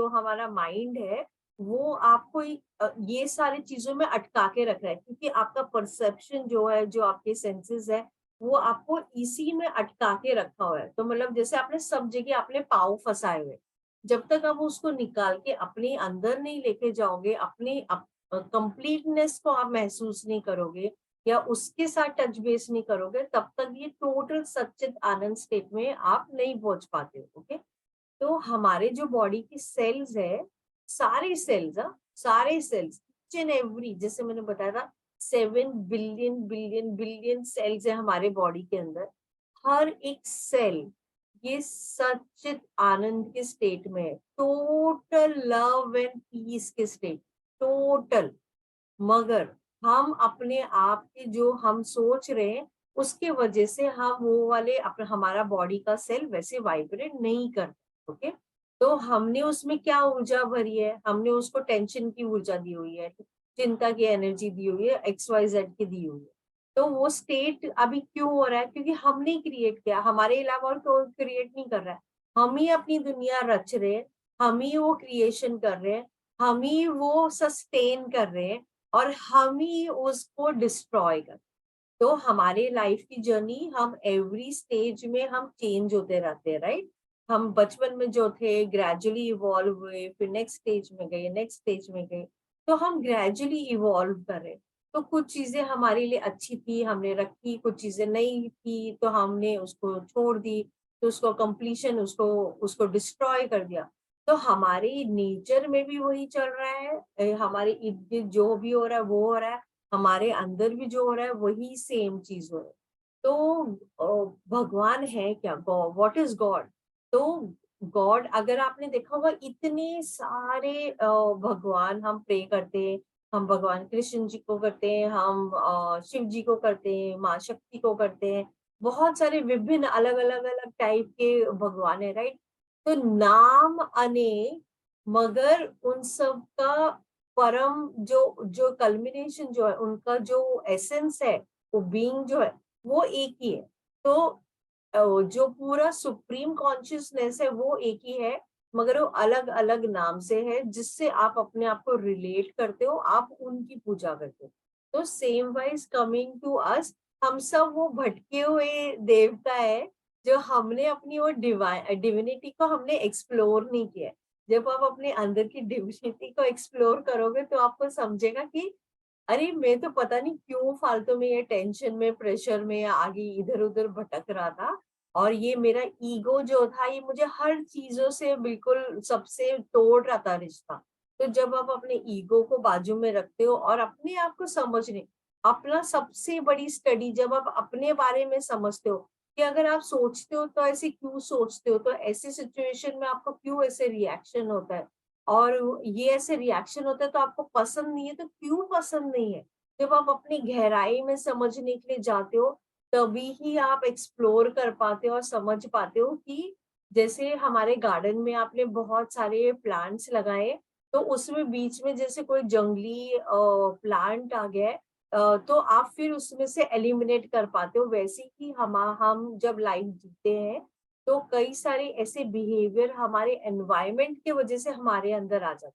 हमारा माइंड है, वो आपको ये सारी चीजों में अटका के रख रहा है, क्योंकि आपका परसेप्शन जो है, जो आपके सेंसेस है, वो आपको इसी में अटका के रखा हुआ है। तो मतलब जैसे आपने सब जगह अपने पाँव फंसाए हुए, जब तक आप उसको निकाल के अपने अंदर नहीं लेके जाओगे, अपने कंप्लीटनेस को आप महसूस नहीं करोगे, या उसके साथ टच बेस नहीं करोगे, तब तक ये टोटल सच्चित आनंद स्टेट में आप नहीं पहुंच पाते हो। ओके। तो हमारे जो बॉडी की सेल्स है, सारे सेल्स, सारे सेल्स, ईच एंड एवरी, जैसे मैंने बताया था, 7 बिलियन बिलियन बिलियन सेल्स है हमारे बॉडी के अंदर। हर एक सेल ये सच्चित आनंद के स्टेट में है, टोटल लव एंड पीस के स्टेट, टोटल। मगर हम अपने आप के जो हम सोच रहे हैं, उसके वजह से हम वो वाले अपना हमारा बॉडी का सेल वैसे वाइब्रेट नहीं करता। ओके। तो हमने उसमें क्या ऊर्जा भरी है, हमने उसको टेंशन की ऊर्जा दी हुई है, चिंता की एनर्जी दी हुई है, XYZ की दी हुई है। तो वो स्टेट अभी क्यों हो रहा है? क्योंकि हमने क्रिएट किया, हमारे अलावा और कोई क्रिएट नहीं कर रहा है। हम ही अपनी दुनिया रच रहे हैं, हम ही वो क्रिएशन कर रहे हैं, हम ही वो सस्टेन कर रहे हैं, और हम ही उसको डिस्ट्रॉय कर। तो हमारे लाइफ की जर्नी, हम एवरी स्टेज में हम चेंज होते रहते हैं, राइट। हम बचपन में जो थे, ग्रेजुअली इवॉल्व हुए, फिर नेक्स्ट स्टेज में गए, नेक्स्ट स्टेज में गए, तो हम ग्रेजुअली इवॉल्व कर रहे। तो कुछ चीजें हमारे लिए अच्छी थी, हमने रखी, कुछ चीजें नहीं थी तो हमने उसको छोड़ दी, तो उसको कंप्लीशन, उसको उसको डिस्ट्रॉय कर दिया। तो हमारे नेचर में भी वही चल रहा है, हमारे इर्द गिर्द जो भी हो रहा है वो हो रहा है, हमारे अंदर भी जो हो रहा है वही सेम चीज हो रहा है। तो भगवान है क्या? God, what is God? तो गॉड, अगर आपने देखा होगा, इतने सारे भगवान हम प्रे करते हैं। हम भगवान कृष्ण जी को करते हैं, हम शिव जी को करते हैं, माँ शक्ति को करते हैं, बहुत सारे विभिन्न अलग अलग अलग टाइप के भगवान है, राइट। तो नाम अनेक, मगर उन सब का परम जो जो कल्मिनेशन जो है, उनका जो एसेंस है, वो बीइंग जो है, वो एक ही है। तो जो पूरा सुप्रीम कॉन्शियसनेस है वो एक ही है, मगर वो अलग अलग नाम से है, जिससे आप अपने आप को रिलेट करते हो, आप उनकी पूजा करते हो। तो same wise coming to us, हम सब वो भटके हुए देवता है, जो हमने अपनी वो डिविनिटी को हमने एक्सप्लोर नहीं किया है। जब आप अपने अंदर की डिविनिटी को एक्सप्लोर करोगे, तो आपको समझेगा कि अरे, मैं तो पता नहीं क्यों फालतू में ये टेंशन में, प्रेशर में आगे इधर उधर भटक रहा था, और ये मेरा ईगो जो था, ये मुझे हर चीजों से बिल्कुल सबसे तोड़ रहा था रिश्ता। तो जब आप अपने ईगो को बाजू में रखते हो और अपने आप को समझने, अपना सबसे बड़ी स्टडी जब आप अपने बारे में समझते हो, कि अगर आप सोचते हो तो ऐसे क्यों सोचते हो, तो ऐसी सिचुएशन में आपको क्यों ऐसे रिएक्शन होता है, और ये ऐसे रिएक्शन होता है तो आपको पसंद नहीं है, तो क्यों पसंद नहीं है? जब आप अपनी गहराई में समझने के लिए जाते हो, तभी ही आप एक्सप्लोर कर पाते हो और समझ पाते हो कि जैसे हमारे गार्डन में आपने बहुत सारे प्लांट्स लगाए, तो उसमें बीच में जैसे कोई जंगली प्लांट आ गया है, तो आप फिर उसमें से एलिमिनेट कर पाते हो। वैसे ही हम जब लाइफ जीते हैं तो कई सारे ऐसे बिहेवियर हमारे एनवायरनमेंट की वजह से हमारे अंदर आ जाते हैं।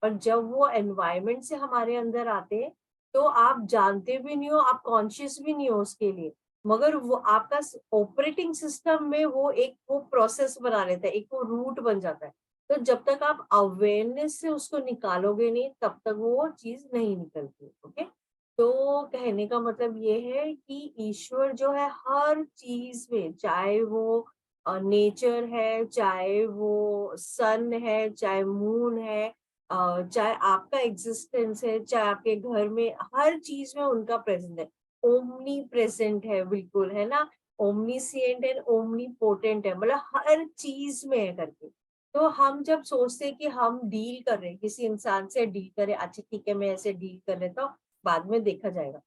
और जब वो एनवायरनमेंट से हमारे अंदर आते हैं तो आप जानते भी नहीं हो, आप कॉन्शियस भी नहीं हो उसके लिए, मगर वो आपका ऑपरेटिंग सिस्टम में वो एक वो प्रोसेस बना लेता है, एक वो रूट बन जाता है। तो जब तक आप अवेयरनेस से उसको निकालोगे नहीं तब तक वो चीज नहीं निकलती। ओके, तो कहने का मतलब ये है कि ईश्वर जो है हर चीज में, चाहे वो नेचर है, चाहे वो सन है, चाहे मून है, चाहे आपका एग्जिस्टेंस है, चाहे आपके घर में, हर चीज में उनका प्रेजेंट है। ओमनी प्रेजेंट है, बिल्कुल है ना। ओमनीसिएंट एंड ओमनी पोटेंट है, मतलब हर चीज में है करके। तो हम जब सोचते हैं कि हम डील कर रहे हैं किसी इंसान से, डील करें, अच्छा ठीक है मैं ऐसे डील कर लेता हूँ, बाद में देखा जाएगा,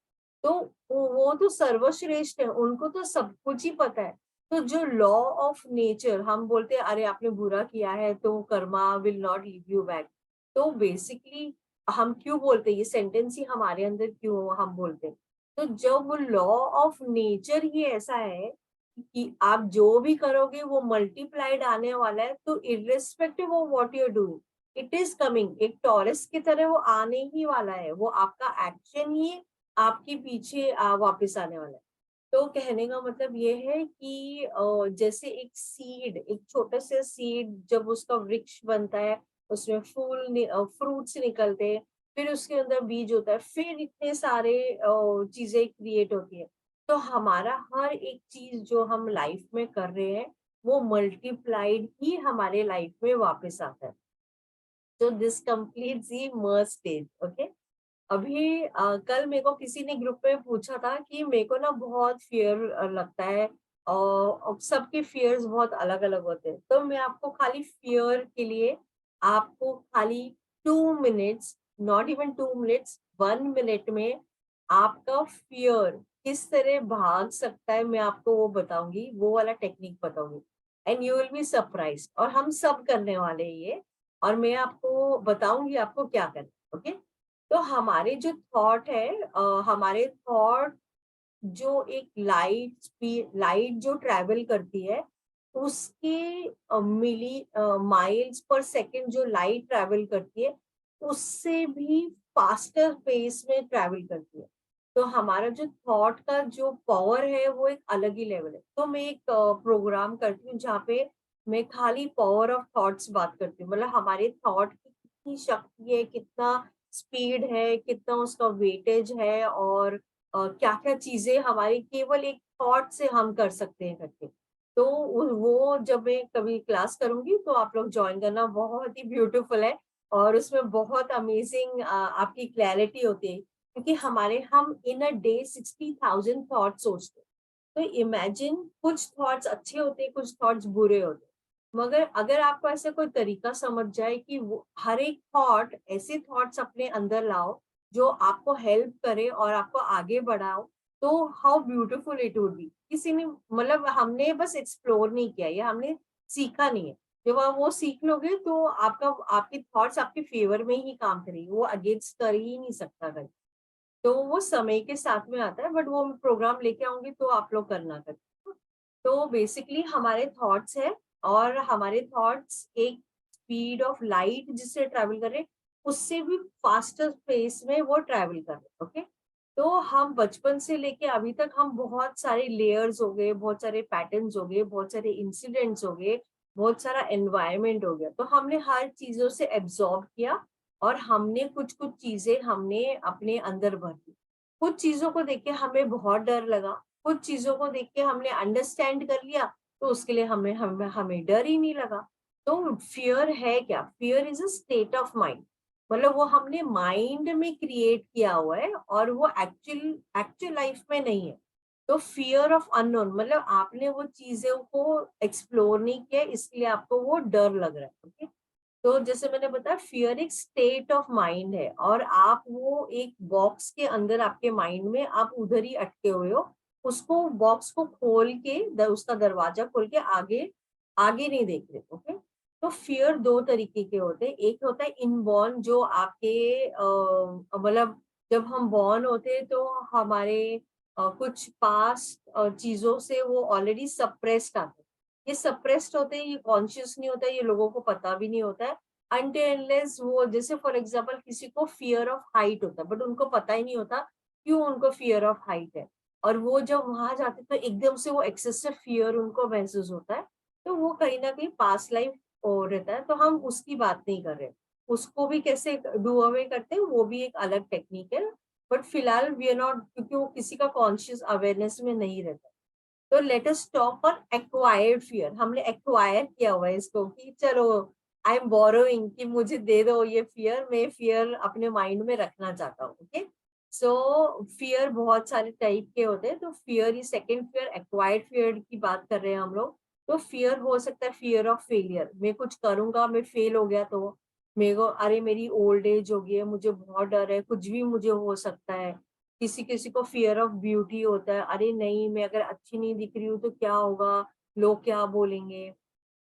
तो वो तो सर्वश्रेष्ठ है, उनको तो सब कुछ ही पता है। तो जो लॉ ऑफ नेचर हम बोलते हैं, अरे आपने बुरा किया है तो Karma will not leave you back. तो बेसिकली हम क्यों बोलते हैं ये सेंटेंस ही हमारे अंदर क्यों हम बोलते हैं? तो जब लॉ ऑफ नेचर ही ऐसा है कि आप जो भी करोगे वो मल्टीप्लाइड आने वाला है, तो irrespective of what you are doing it is coming, एक टॉरस की तरह वो आने ही वाला है। वो आपका एक्शन ही आपके पीछे वापस आने वाला है। तो कहने का मतलब ये है कि जैसे एक सीड, एक छोटा सा सीड जब उसका वृक्ष बनता है, उसमें फ्रूट्स निकलते हैं, फिर उसके अंदर बीज होता है, फिर इतने सारे चीजें क्रिएट होती है। तो हमारा हर एक चीज जो हम लाइफ में कर रहे हैं वो मल्टीप्लाइड ही हमारे लाइफ में वापस आता है। तो this completes the merge stage. Okay, अभी कल मेरे को किसी ने ग्रुप में पूछा था कि मेरे को ना बहुत फियर लगता है, और सबके फियर्स बहुत अलग अलग होते हैं। तो मैं आपको खाली फियर के लिए आपको खाली 2 minutes, not even 2 minutes, 1 minute में आपका फियर किस तरह भाग सकता है मैं आपको वो बताऊंगी, वो वाला टेक्निक बताऊंगी। And you will be surprise, और हम सब करने वाले हैं ये, और मैं आपको बताऊंगी आपको क्या करना। ओके, तो हमारे जो थॉट है, हमारे थॉट जो एक लाइट जो ट्रेवल करती है उसके मिली माइल्स पर सेकंड जो लाइट ट्रेवल करती है उससे भी फास्टर पेस में ट्रेवल करती है। तो हमारा जो थॉट का जो पावर है वो एक अलग ही लेवल है। तो मैं एक प्रोग्राम करती हूँ जहाँ पे मैं खाली पावर ऑफ थॉट्स बात करती हूँ, मतलब हमारे थॉट की कितनी शक्ति है, कितना स्पीड है, कितना उसका वेटेज है, और क्या क्या चीजें हमारी केवल एक थॉट से हम कर सकते हैं करके। तो वो जब मैं कभी क्लास करूंगी तो आप लोग ज्वाइन करना, बहुत ही ब्यूटीफुल है। और उसमें बहुत अमेजिंग आपकी क्लैरिटी होती है, क्योंकि हमारे हम इन अ डे 60,000 थॉट सोचते हैं। तो इमेजिन, कुछ थॉट्स अच्छे होते हैं, कुछ थॉट्स बुरे होते हैं, मगर अगर आपको ऐसा कोई तरीका समझ जाए कि वो हर एक थॉट, ऐसे थॉट्स अपने अंदर लाओ जो आपको हेल्प करे और आपको आगे बढ़ाओ, तो how beautiful it would be. किसी ने, मतलब हमने बस एक्सप्लोर नहीं किया, या हमने सीखा नहीं है। जब आप वो सीख लोगे तो आपका, आपके थॉट्स आपके फेवर में ही काम करेंगे, वो अगेंस्ट कर ही नहीं सकता कहीं। तो वो समय के साथ में आता है, बट वो मैं प्रोग्राम लेके आऊंगी तो आप लोग करना करते। तो बेसिकली हमारे थॉट्स है, और हमारे थॉट्स एक स्पीड ऑफ लाइट जिससे ट्रैवल कर रहे हैं, उससे भी फास्टर पेस में वो ट्रैवल कर रहे हैं। ओके, तो हम बचपन से लेके अभी तक हम बहुत सारे लेयर्स हो गए, बहुत सारे पैटर्न्स हो गए, बहुत सारे इंसिडेंट्स हो गए, बहुत सारा एनवायरमेंट हो गया, तो हमने हर चीजों से एब्जॉर्ब किया, और हमने कुछ कुछ चीजें हमने अपने अंदर भर दी। कुछ चीजों को देख के हमें बहुत डर लगा, कुछ चीजों को देख के हमने अंडरस्टैंड कर लिया, तो उसके लिए हमें डर ही नहीं लगा। तो फियर है क्या? Fear is a state of mind, मतलब वो हमने माइंड में क्रिएट किया हुआ है, और वो एक्चुअल एक्चुअल लाइफ में नहीं है। तो फियर ऑफ अननोन, मतलब आपने वो चीजों को एक्सप्लोर नहीं किया, इसलिए आपको वो डर लग रहा है। ओके, तो जैसे मैंने बताया, फियर एक स्टेट ऑफ माइंड है, और आप वो एक बॉक्स के अंदर, आपके माइंड में आप उधर ही अटके हुए हो। उसको, बॉक्स को खोल के, उसका दरवाजा खोल के आगे आगे नहीं देख रहे। ओके, तो फियर दो तरीके के होते हैं। एक होता है इनबॉर्न, जो आपके मतलब जब हम बॉर्न होते हैं तो हमारे कुछ पास्ट चीजों से वो ऑलरेडी सप्रेस्ड आते हैं। ये सप्रेस्ड होते हैं, ये कॉन्शियस नहीं होता है, ये लोगों को पता भी नहीं होता है अनटिल अनलेस वो, जैसे फॉर एग्जांपल किसी को फियर ऑफ हाइट होता है बट उनको पता ही नहीं होता क्यों उनको फियर ऑफ हाइट है, और वो जब वहां जाते तो एकदम से वो एक्सेसिव फियर उनको महसूस होता है। तो वो कहीं ना कहीं पास्ट लाइफ और रहता है, तो हम उसकी बात नहीं कर रहे। उसको भी कैसे डू अवे करते हैं वो भी एक अलग टेक्निक है, बट फिलहाल वी आर नॉट, क्योंकि वो किसी का कॉन्शियस अवेयरनेस में नहीं रहता। तो let us talk on acquired fear. हमने एक्वायर किया हुआ है इसको कि चलो आई एम बोरोइंग, कि मुझे दे दो ये फियर, मैं फियर अपने माइंड में रखना चाहता हूँ। ओके, सो फियर बहुत सारे टाइप के होते हैं। तो फियर, ये सेकंड फियर एक्वायर्ड फियर की बात कर रहे हैं हम लोग। तो फियर हो सकता है फियर ऑफ फेलियर, मैं कुछ करूंगा मैं फेल हो गया तो मेरे को, अरे मेरी ओल्ड एज हो गई है, मुझे बहुत डर है, कुछ भी मुझे हो सकता है। किसी किसी को फियर ऑफ ब्यूटी होता है, अरे नहीं मैं अगर अच्छी नहीं दिख रही हूँ तो क्या होगा, लोग क्या बोलेंगे।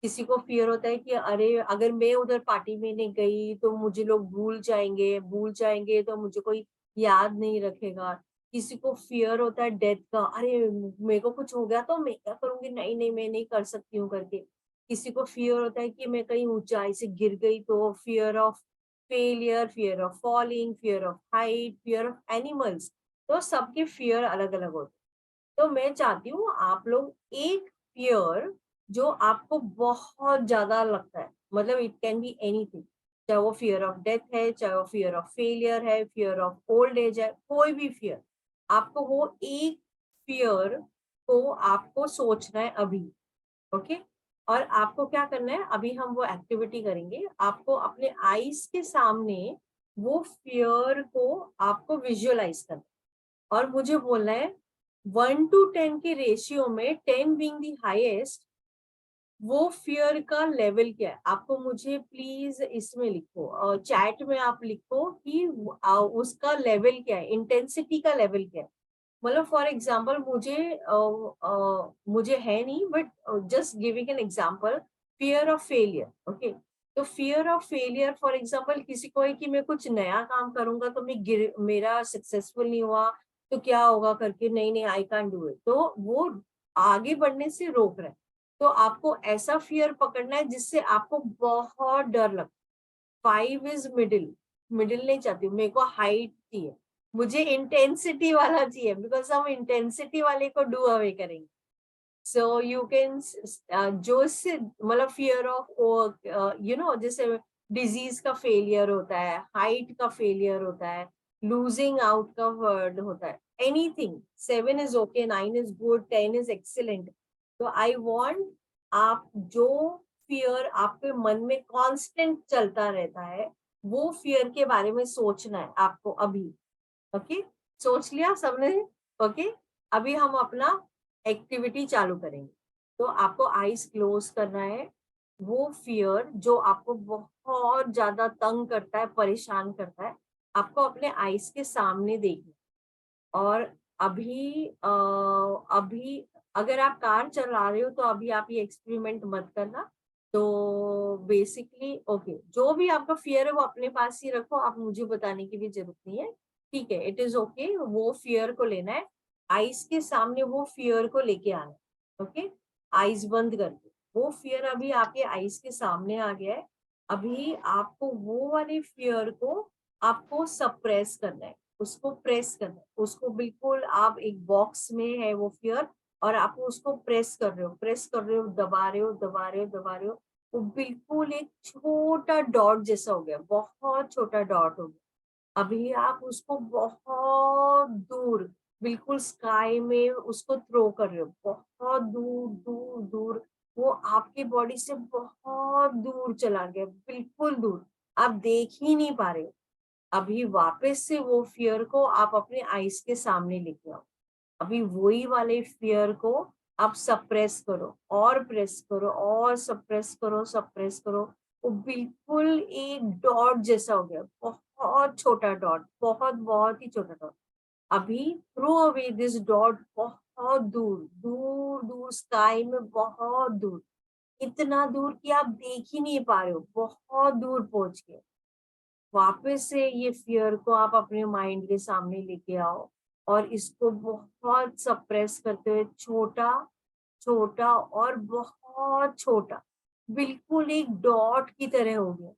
किसी को फियर होता है कि अरे अगर मैं उधर पार्टी में नहीं गई तो मुझे लोग भूल जाएंगे तो मुझे कोई याद नहीं रखेगा। किसी को फियर होता है डेथ का, अरे मेरे को कुछ हो गया तो मैं क्या करूंगी, नहीं नहीं मैं नहीं कर सकती हूँ करके। किसी को फियर होता है कि मैं कहीं ऊंचाई से गिर गई, तो fear of failure, fear of falling, fear of height, fear of animals. तो सबके फियर अलग अलग होते हैं। तो मैं चाहती हूँ आप लोग एक फियर जो आपको बहुत ज्यादा लगता है, मतलब इट कैन बी एनीथिंग, चाहे वो फियर ऑफ डेथ है, चाहे वो फियर ऑफ फेलियर है, फियर ऑफ ओल्ड एज है, कोई भी फियर आपको, वो एक फियर को आपको सोचना है अभी। ओके, और आपको क्या करना है, अभी हम वो एक्टिविटी करेंगे, आपको अपने आईज के सामने वो फियर को आपको विजुअलाइज करना है। और मुझे बोलना है 1 to 10 के रेशियो में, 10 बीइंग द हाईएस्ट, वो फियर का लेवल क्या है। आपको मुझे प्लीज इसमें लिखो और चैट में आप लिखो कि उसका लेवल क्या है, इंटेंसिटी का लेवल क्या है। मतलब फॉर एग्जाम्पल मुझे है नहीं, but just giving an example, fear of failure. Okay, तो fear of failure for example किसी को है कि मैं कुछ नया काम करूंगा तो मेरा सक्सेसफुल नहीं हुआ तो क्या होगा करके, नहीं नहीं आई कैन डू इट, तो वो आगे बढ़ने से रोक रहा है। तो आपको ऐसा फियर पकड़ना है जिससे आपको बहुत डर लगता है। 5 इज मिडिल, मिडिल नहीं चाहती हूँ, मेरे को हाइट चाहिए, मुझे इंटेंसिटी वाला चाहिए, बिकॉज हम इंटेंसिटी वाले को डू अवे करेंगे। सो यू कैन, जो इससे मतलब फियर ऑफ, जैसे डिजीज का फेलियर होता है, हाइट का फेलियर होता है, लूजिंग आउट का वर्ड होता है, anything. 7 is okay, 9 is good, 10 is excellent. तो आई वॉन्ट, आप जो फियर आपके मन में कांस्टेंट चलता रहता है, वो फियर के बारे में सोचना है आपको अभी। ओके, सोच लिया सबने? ओके, अभी हम अपना एक्टिविटी चालू करेंगे। तो आपको आईज क्लोज करना है। वो फियर जो आपको बहुत ज्यादा तंग करता है, परेशान करता है, आपको अपने आईज के सामने देखना। और अभी अगर आप कार चला रहे हो तो अभी आप ये एक्सपेरिमेंट मत करना। तो बेसिकली ओके, जो भी आपका फियर है वो अपने पास ही रखो, आप मुझे बताने की भी जरूरत नहीं है। ठीक है, इट इज ओके, वो फियर को लेना है, आईज के सामने वो फियर को लेके आना है। ओके, आईज बंद करके, वो फियर अभी आपके आईज के सामने आ गया है। अभी आपको वो वाले फियर को आपको सप्रेस करना है, उसको प्रेस करना है, उसको बिल्कुल, आप एक बॉक्स में है वो फियर, और आप उसको प्रेस कर रहे हो, दबा रहे हो, दबा रहे हो, दबा रहे हो, वो बिल्कुल एक छोटा डॉट जैसा हो गया, बहुत छोटा डॉट हो गया। अभी आप उसको बहुत दूर, बिल्कुल स्काई में उसको थ्रो कर रहे हो, बहुत दूर दूर दूर, वो आपकी बॉडी से बहुत दूर चला गया, बिल्कुल दूर, आप देख ही नहीं पा रहे हो। अभी वापस से वो फियर को आप अपने आईज के सामने लेके आओ। अभी वही वाले फियर को आप सप्रेस करो, और प्रेस करो, और सप्रेस करो। वो बिल्कुल एक डॉट जैसा हो गया, बहुत छोटा डॉट, बहुत बहुत ही छोटा डॉट। अभी थ्रो अवे दिस डॉट, बहुत दूर दूर दूर स्काई में, बहुत दूर, इतना दूर कि आप देख ही नहीं पा रहे हो, बहुत दूर पहुंच गए। वापस से ये फियर को आप अपने माइंड के सामने लेके आओ और इसको बहुत सप्रेस करते हुए छोटा छोटा और बहुत छोटा, बिल्कुल एक डॉट की तरह हो गया।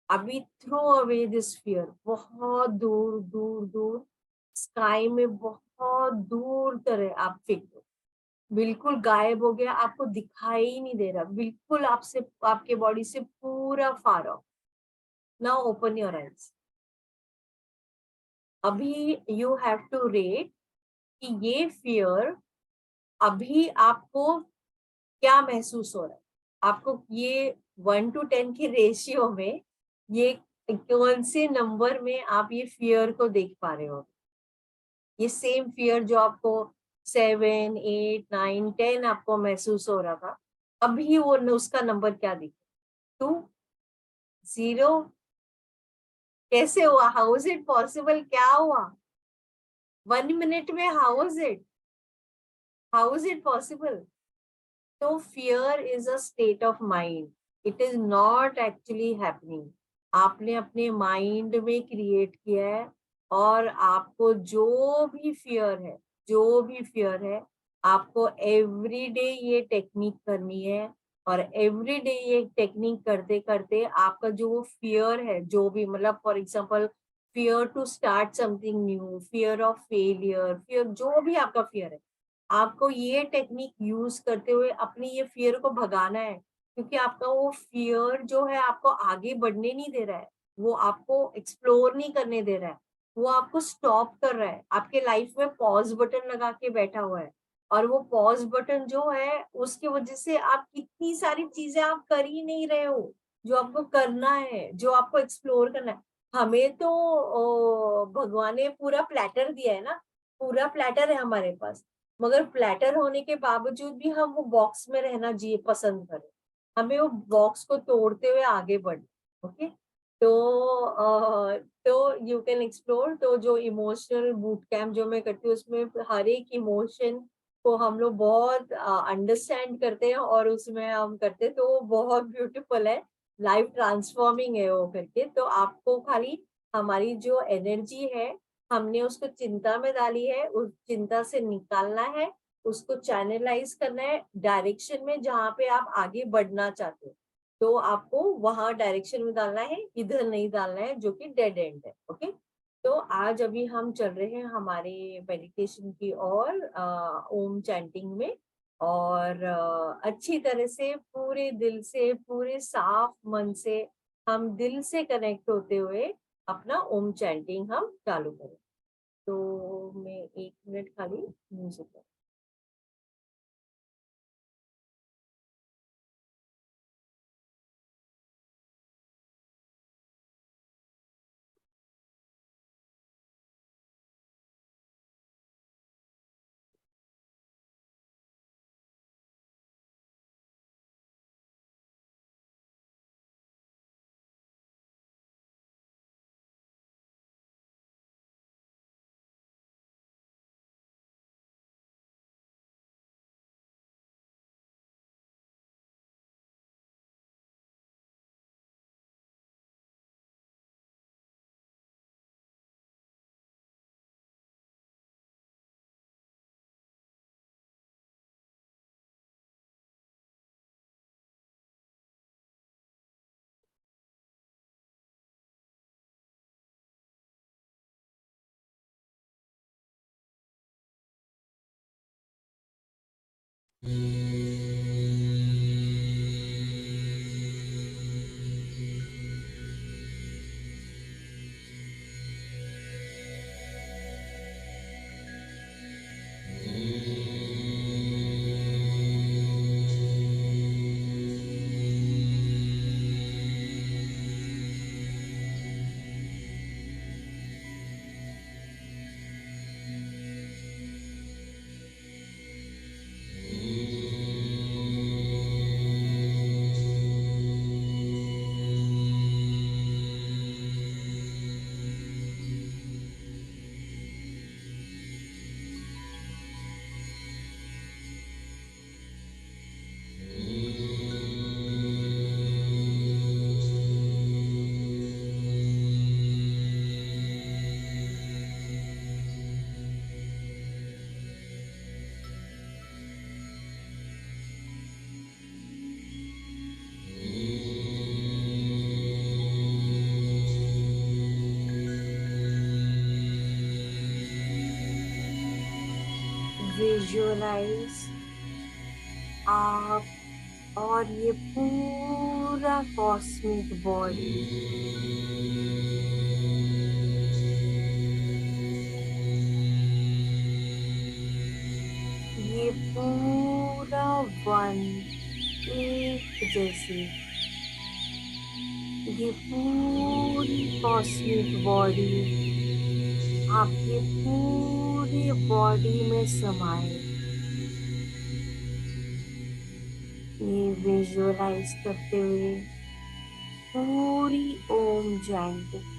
अभी थ्रो अवे दिस फियर, बहुत दूर दूर दूर स्काई में, बहुत दूर तरह आप फेंक दो। बिल्कुल गायब हो गया, आपको दिखाई ही नहीं दे रहा, बिल्कुल आपसे, आपके बॉडी से पूरा far off. Now open your eyes. अभी यू हैव टू रेट कि ये फियर अभी आपको क्या महसूस हो रहा है। आपको ये 1 to 10 के रेशियो में ये कौन से नंबर में आप ये फियर को देख पा रहे हो। ये सेम फियर जो आपको 7, 8, 9, 10 आपको महसूस हो रहा था, अभी वो उसका नंबर क्या दिखे? 2, 0? कैसे हुआ? How is it possible? क्या हुआ 1 मिनट में? How is it possible? तो fear is a state of mind, it is not actually happening. आपने अपने माइंड में क्रिएट किया है। और आपको जो भी फियर है, जो भी फियर है, आपको एवरी डे ये टेक्निक करनी है। और एवरी डे ये टेक्निक करते करते आपका जो वो फियर है, जो भी, मतलब for example fear to start something new, fear of failure, fear, जो भी आपका फियर है, आपको ये टेक्निक यूज करते हुए अपनी ये फियर को भगाना है। क्योंकि आपका वो फियर जो है आपको आगे बढ़ने नहीं दे रहा है, वो आपको एक्सप्लोर नहीं करने दे रहा है, वो आपको स्टॉप कर रहा है, आपके लाइफ में पॉज बटन लगा के बैठा हुआ है। और वो पॉज बटन जो है उसकी वजह से आप कितनी सारी चीजें आप कर ही नहीं रहे हो, जो आपको करना है, जो आपको एक्सप्लोर करना है। हमें तो भगवान ने पूरा प्लेटर दिया है ना, पूरा प्लेटर है हमारे पास। मगर प्लेटर होने के बावजूद भी हम वो बॉक्स में रहना जी पसंद करें। हमें वो बॉक्स को तोड़ते हुए आगे बढ़ना। ओके। तो यू कैन एक्सप्लोर। तो जो इमोशनल बूट कैम्प जो मैं करती हूँ उसमें हर एक इमोशन को हम लोग बहुत अंडरस्टैंड करते हैं और उसमें हम करते हैं, तो वो बहुत ब्यूटीफुल है, लाइफ ट्रांसफॉर्मिंग है वो करके। तो आपको खाली हमारी जो एनर्जी है, हमने उसको चिंता में डाली है, उस चिंता से निकालना है, उसको चैनलाइज करना है डायरेक्शन में जहाँ पे आप आगे बढ़ना चाहते हो। तो आपको वहां डायरेक्शन में डालना है, इधर नहीं डालना है जो कि डेड एंड है। ओके। तो आज अभी हम चल रहे हैं हमारे मेडिटेशन की ओर, ओम चैंटिंग में। और अच्छी तरह से पूरे दिल से, पूरे साफ मन से, हम दिल से कनेक्ट होते हुए अपना ओम चैंटिंग हम चालू करें। तो मैं 1 मिनट खाली म्यूजिक। विजुअलाइज आप और ये पूरा कॉस्मिक बॉडी ये पूरा वन एक जैसे ये पूरी कॉस्मिक बॉडी आपके पूरी बॉडी में समाए। ये विजुअलाइज करते हुए पूरी ओम chanting.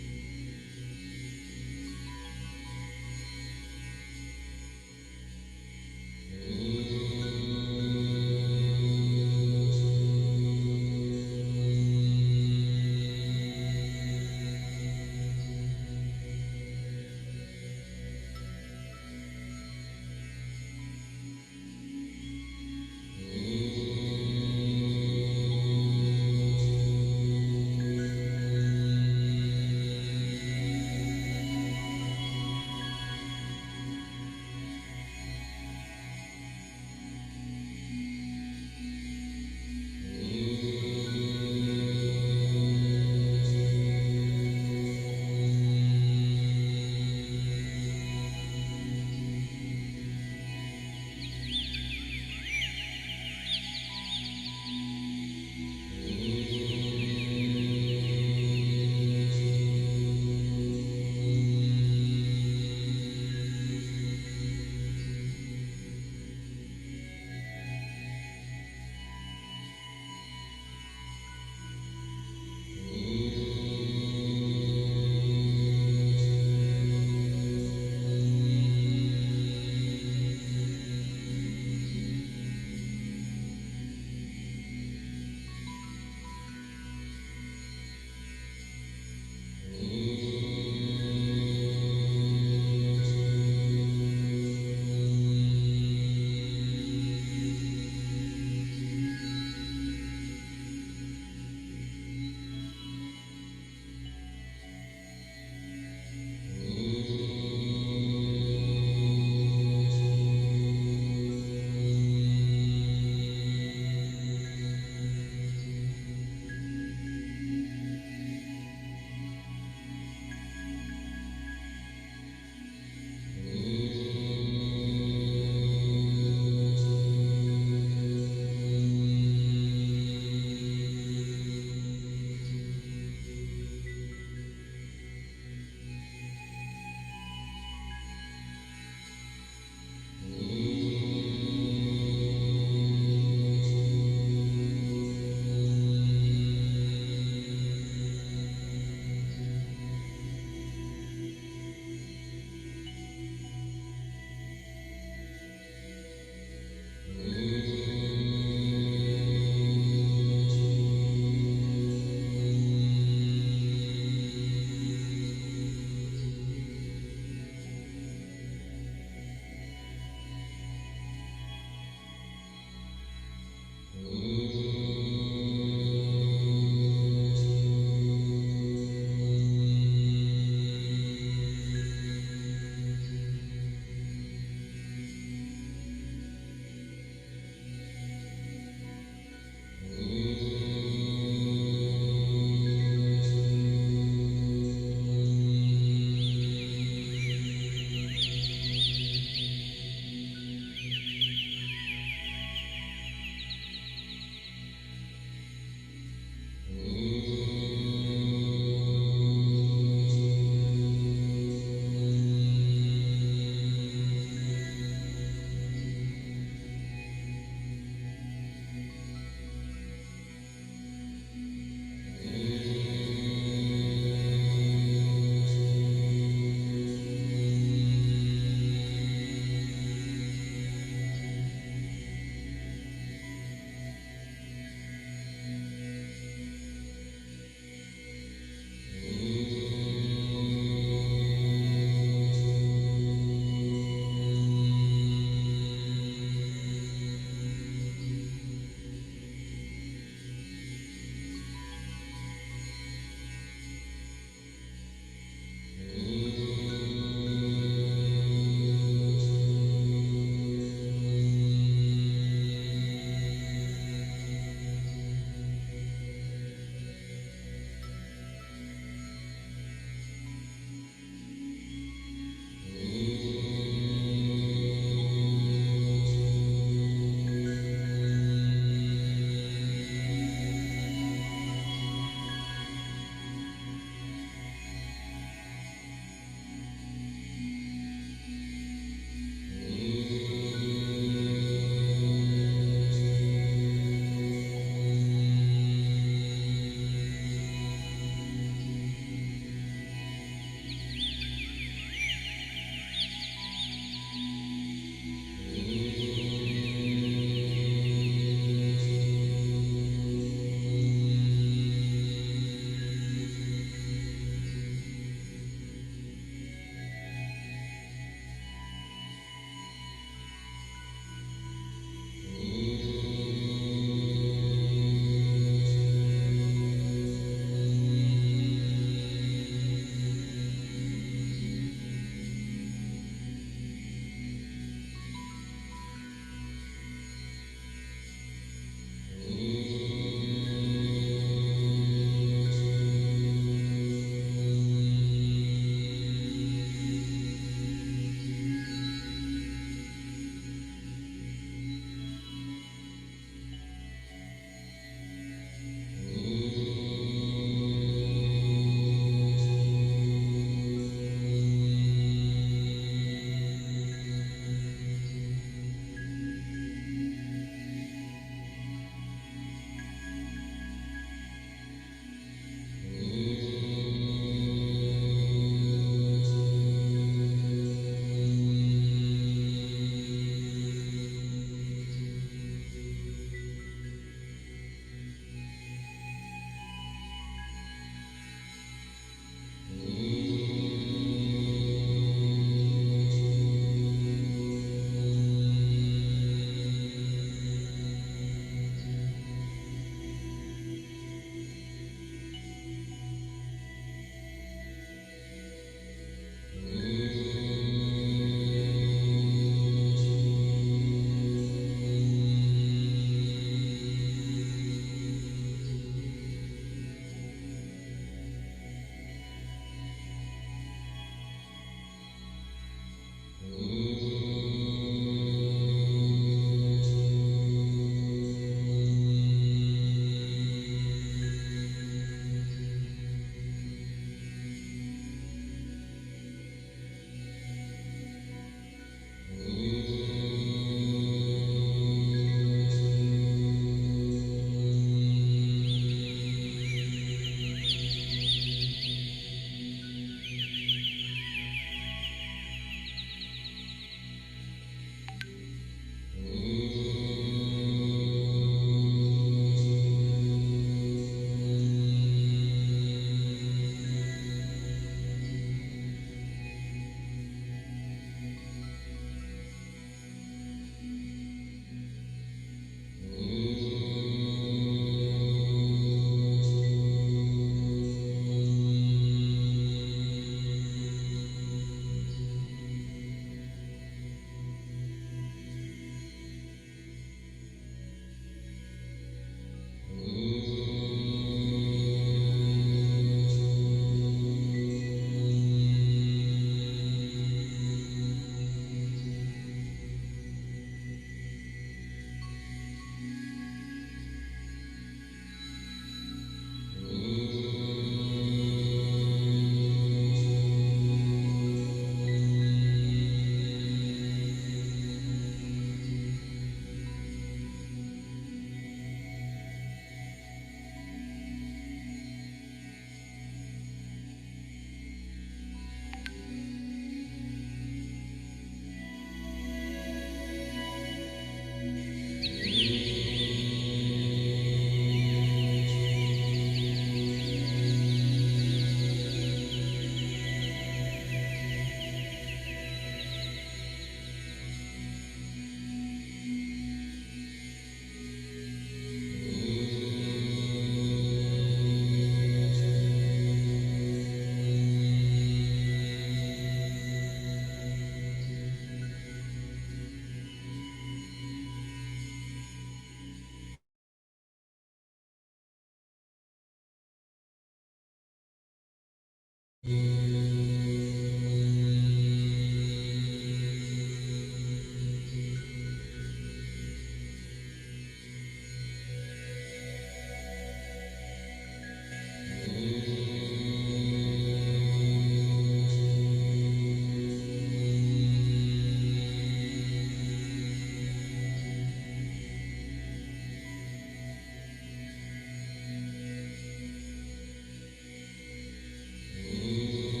Om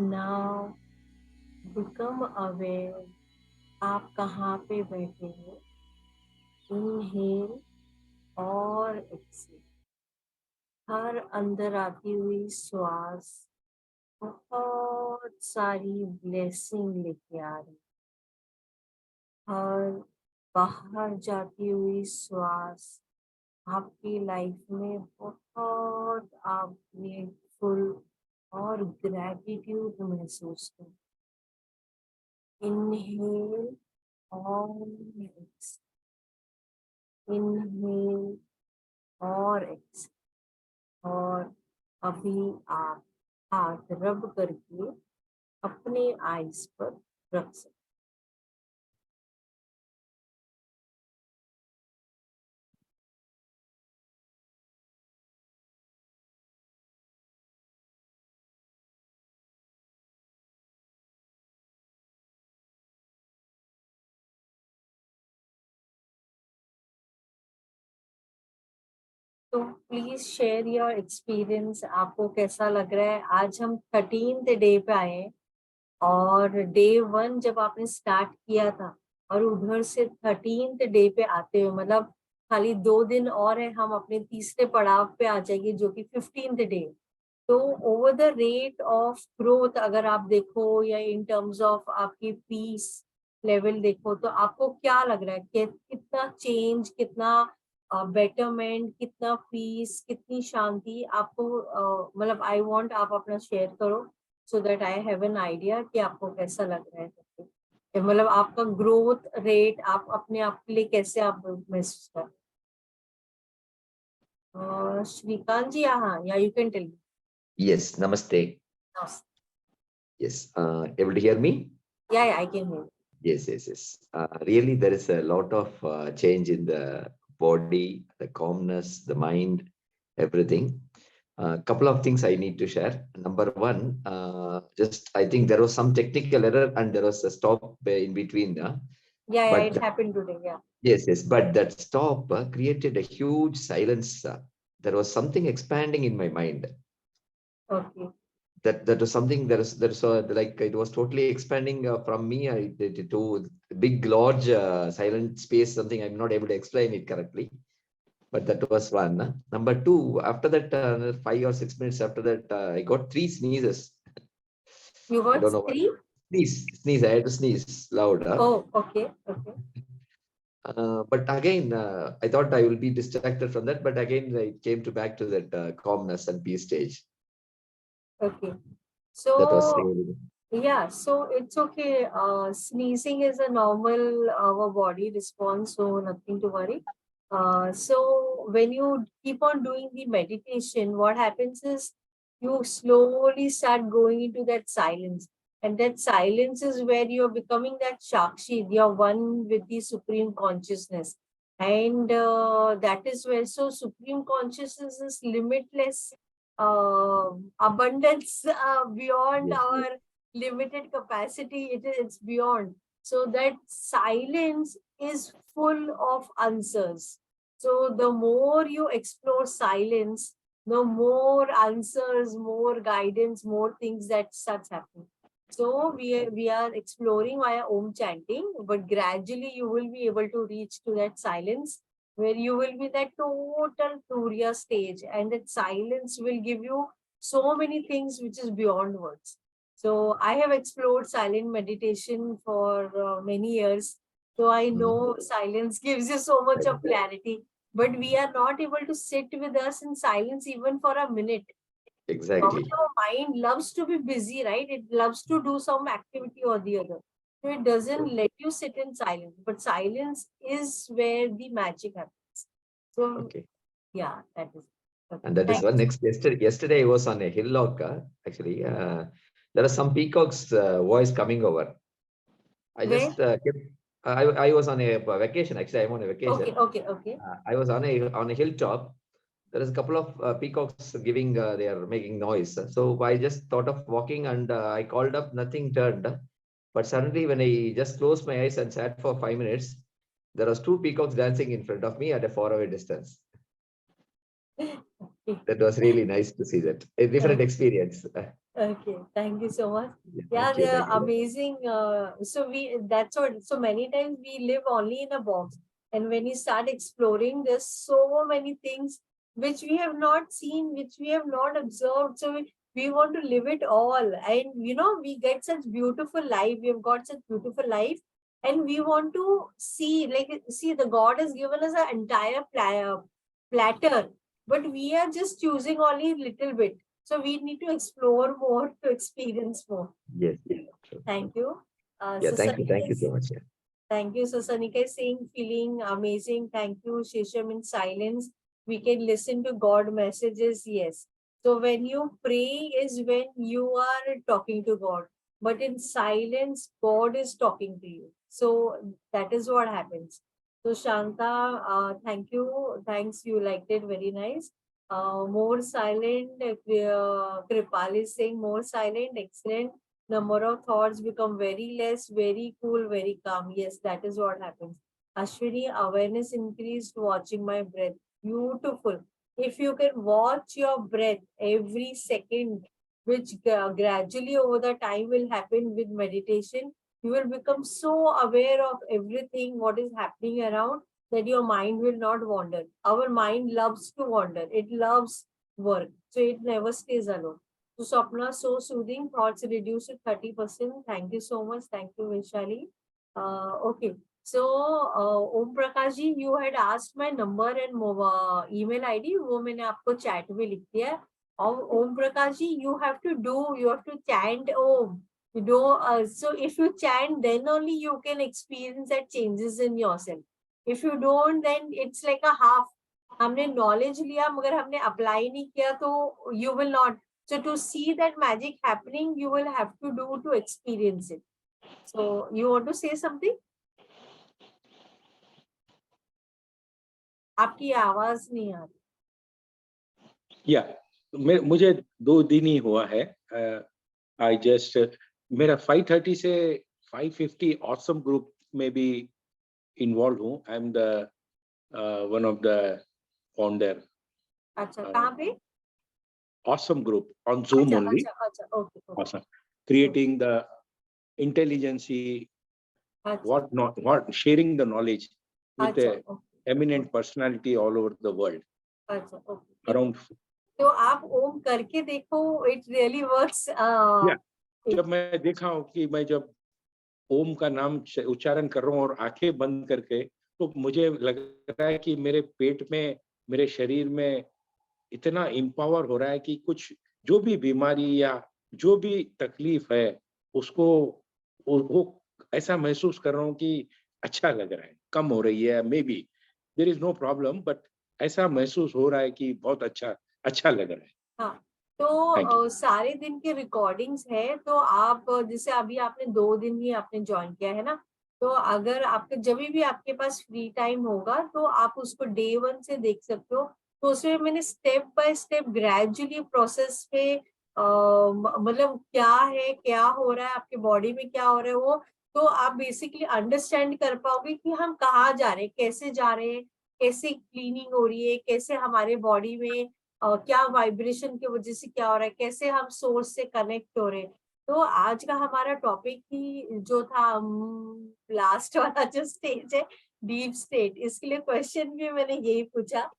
Now become aware आप कहाँ पे बैठे हो. Inhale और exhale. हर अंदर आती हुई श्वास बहुत सारी ब्लेसिंग लेके आ रही. हर बाहर जाती हुई श्वास आपकी लाइफ में बहुत आप ग्रेटफुल और ग्रैटिट्यूड महसूस करें. इनहेल और एक्सहेल, इनहेल और एक्सहेल. और अभी आप हाथ रब करके अपने आईज पर रख सकते. तो प्लीज शेयर योर एक्सपीरियंस. आपको कैसा लग रहा है? आज हम 13th डे पे आए हैं और डे 1 जब आपने स्टार्ट किया था और उधर से 13th डे पे आते हुए मतलब खाली 2 दिन और है, हम अपने तीसरे पड़ाव पे आ जाएंगे जो कि 15th डे. तो over the rate of growth अगर आप देखो या इन टर्म्स ऑफ आपकी पीस लेवल देखो तो आपको क्या लग रहा है कि कितना चेंज, कितना बेटरमेंट, कितना पीस, कितनी शांति आपको मतलब आई वांट आप अपना शेयर करो so that I have an idea कि आपको कैसा लग रहा है. मतलब आपका ग्रोथ रेट आप अपने आप के लिए कैसे आप महसूस कर. श्रीकांत जी, हाँ, yeah you can tell. Yes, namaste. Yes, able to hear me? Yeah, I can hear. Yes. Really, there is a lot of change in the body, the calmness, the mind, everything. A couple of things I need to share. Number one, just I think there was some technical error and there was a stop in between. Yeah, but it happened today. Yeah. Yes, but that stop created a huge silence. There was something expanding in my mind. Okay. That was something there's like it was totally expanding from me to big large silent space, something I'm not able to explain it correctly, but that was one. Number two, after that 5 or 6 minutes after that I got 3 sneezes. You I got don't know what. 3? Sneeze, I had to sneeze loud. Oh, okay. But again I thought I will be distracted from that, but again I came to back to that calmness and peace stage. Okay. That was So really yeah, so it's okay. Sneezing is a normal our body response, so nothing to worry. So when you keep on doing the meditation, what happens is you slowly start going into that silence. And that silence is where you're becoming that Shakshi, you're one with the Supreme Consciousness. And that is where, so Supreme Consciousness is limitless abundance beyond yes. our limited capacity. It's beyond. So that silence is full of answers. So the more you explore silence, the more answers, more guidance, more things that starts happening. So we are exploring via Om chanting, but gradually you will be able to reach to that silence where you will be that total Turiya stage, and that silence will give you so many things which is beyond words. So I have explored silent meditation for many years. So I know silence gives you so much of clarity, but we are not able to sit with us in silence even for a minute. Exactly. Our mind loves to be busy, right? It loves to do some activity or the other. So it doesn't let you sit in silence, but silence is where the magic happens. So Okay. yeah, that is. Okay. And that is one. Next, yesterday I was on a hillock. Actually, there are some peacocks' voice coming over. I just I was on a vacation. Actually, I'm on a vacation. Okay. I was on a hilltop. There is a couple of peacocks giving. They are making noise. So I just thought of walking, and I called up. Nothing turned. But suddenly, when I just closed my eyes and sat for 5 minutes, there was 2 peacocks dancing in front of me at a faraway distance. That was really nice to see that. A different experience. Okay, thank you so much. Yeah, Yeah, thank you. they're Thank you. amazing. That's what, so many times we live only in a box. And when you start exploring, there's so many things which we have not seen, which we have not observed. So we want to live it all. And, we get such beautiful life. We have got such beautiful life. And we want to see, the God has given us an entire platter, but we are just choosing only little bit. So we need to explore more to experience more. Yes. Yes. True. Thank you. Yeah. So Thank you. Thank Sanika you is, so much. Yeah. thank you. So Sanika is saying, feeling amazing. Thank you. Shisham, in silence, we can listen to God messages. Yes. So when you pray is when you are talking to God, but in silence, God is talking to you. So that is what happens. So Shanta, thank you. Thanks. You liked it. Very nice. More silent. Kripal is saying more silent. Excellent. Number of thoughts become very less, very cool, very calm. Yes, that is what happens. Ashwini, awareness increased watching my breath. Beautiful. If you can watch your breath every second, which gradually over the time will happen with meditation, you will become so aware of everything, what is happening around, that your mind will not wander. Our mind loves to wander. It loves work. So it never stays alone. So Swapna, so soothing, thoughts reduced to 30%. Thank you so much. Thank you, Vishali. Okay. So, Om Prakash ji, you had asked my number and email ID. वो मैंने आपको chat में लिख दिया है. और Om Prakash ji, you have to chant Om. So if you chant, then only you can experience that changes in yourself. If you don't, then it's like a half. हमने knowledge लिया मगर हमने apply नहीं किया तो you will not. So to see that magic happening, you will have to do to experience it. So you want to say something? आपकी आवाज नहीं आ रही. या मुझे 2 दिन ही हुआ है. आई जस्ट मेरा 5:30 से 5:50 ऑसम ग्रुप में भी इन्वॉल्व हूँ. I am the one of the founder. अच्छा, कहाँ पे? Awesome group on Zoom only. अच्छा, okay. Awesome. Creating the intelligence, what sharing the knowledge with the eminent personality all over the world. अच्छा, okay. Around. तो आप ओम करके देखो, it really works. जब मैं देखा हूँ कि मैं जब ओम का नाम उच्चारण कर रहा हूँ और आंखें बंद करके, तो मुझे लग रहा है कि मेरे पेट में, मेरे शरीर में इतना एम्पावर हो रहा है कि कुछ जो भी बीमारी या जो भी तकलीफ है उसको वो ऐसा महसूस कर रहा हूँ कि अच्छा लग रहा है, कम हो रही है. Maybe there is no problem, but ऐसा महसूस हो रहा है कि बहुत अच्छा लग रहा है. हाँ, तो सारे दिन के रिकॉर्डिंग्स है. तो आप जैसे अभी आपने 2 दिन ही आपने ज्वाइन किया है ना, तो अगर आपके जब भी आपके पास फ्री टाइम होगा तो आप उसको डे 1 से देख सकते हो. तो उसमें मैंने step by step gradually process पे मतलब क्या है, क्या हो रहा है आपके बॉडी में, क्या हो रहा है वो, तो आप बेसिकली अंडरस्टैंड कर पाओगे कि हम कहाँ जा रहे हैं, कैसे जा रहे हैं, कैसे क्लीनिंग हो रही है, कैसे हमारे बॉडी में क्या वाइब्रेशन की वजह से क्या हो रहा है, कैसे हम सोर्स से कनेक्ट हो रहे हैं. तो आज का हमारा टॉपिक ही जो था लास्ट वाला जो स्टेज है, डीप स्टेट, इसके लिए क्वेश्चन भी मैंने यही पूछा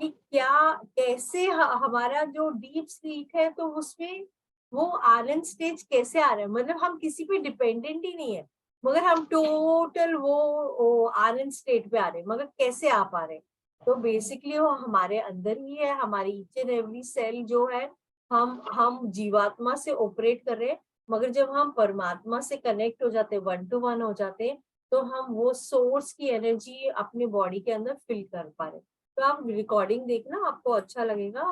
कि कैसे हमारा जो डीप स्टेट है तो उसमें वो आनंद स्टेज कैसे आ रहा है. मतलब हम किसी पे डिपेंडेंट ही नहीं है, मगर हम टोटल वो आनंद स्टेट पे आ रहे हैं, मगर कैसे आ पा रहे हैं. तो बेसिकली वो हमारे अंदर ही है. हमारी ईच एंड एवरी सेल जो है, हम जीवात्मा से ऑपरेट कर रहे हैं, मगर जब हम परमात्मा से कनेक्ट हो जाते हैं, 1 to 1 हो जाते हैं, तो हम वो सोर्स की एनर्जी अपने बॉडी के अंदर फिल कर पा रहे हैं. तो आप रिकॉर्डिंग देखना, आपको अच्छा लगेगा.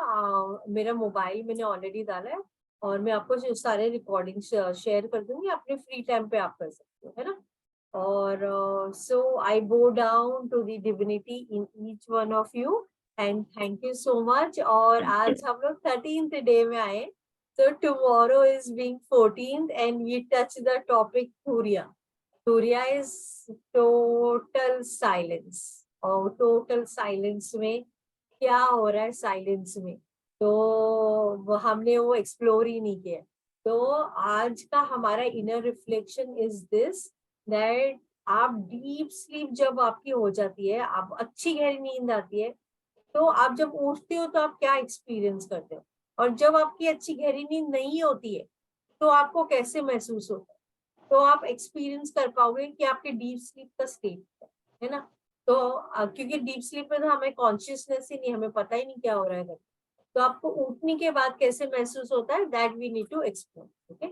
मेरा मोबाइल मैंने ऑलरेडी डाला है और मैं आपको सारे रिकॉर्डिंग शेयर कर दूंगी. अपने फ्री टाइम पे आप कर सकते हो, है ना. और so I bow down to the divinity in each one of you and thank you so much. और आज हम लोग 13th day में आए, so tomorrow is being 14th and we touch the topic Turiya. Turiya is total silence. और total silence में क्या हो रहा है साइलेंस में, तो हमने वो एक्सप्लोर ही नहीं किया. तो आज का हमारा inner reflection is this, that आप डीप स्लीप जब आपकी हो जाती है, आप अच्छी गहरी नींद आती है, तो आप जब उठते हो तो आप क्या एक्सपीरियंस करते हो, और जब आपकी अच्छी गहरी नींद नहीं होती है तो आपको कैसे महसूस होता है, तो आप एक्सपीरियंस कर पाओगे कि आपके डीप स्लीप का स्टेट है ना। तो क्योंकि डीप स्लीप में तो हमें कॉन्शियसनेस ही नहीं, हमें पता ही नहीं क्या हो रहा है, तो आपको उठने के बाद कैसे महसूस होता है, that we need to explore. Okay,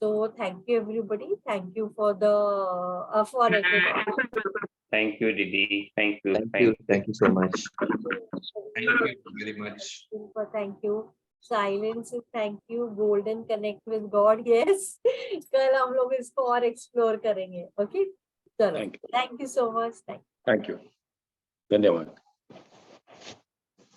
तो thank you everybody, thank you for the for Thank you, Didi. Thank you. Thank you so much. Thank you very much. Thank you, silence, thank you, golden connect with God, yes, कल हम लोग इसको और explore करेंगे। Okay, चलो, Thank you. Thank you so much, Thank you. धन्यवाद.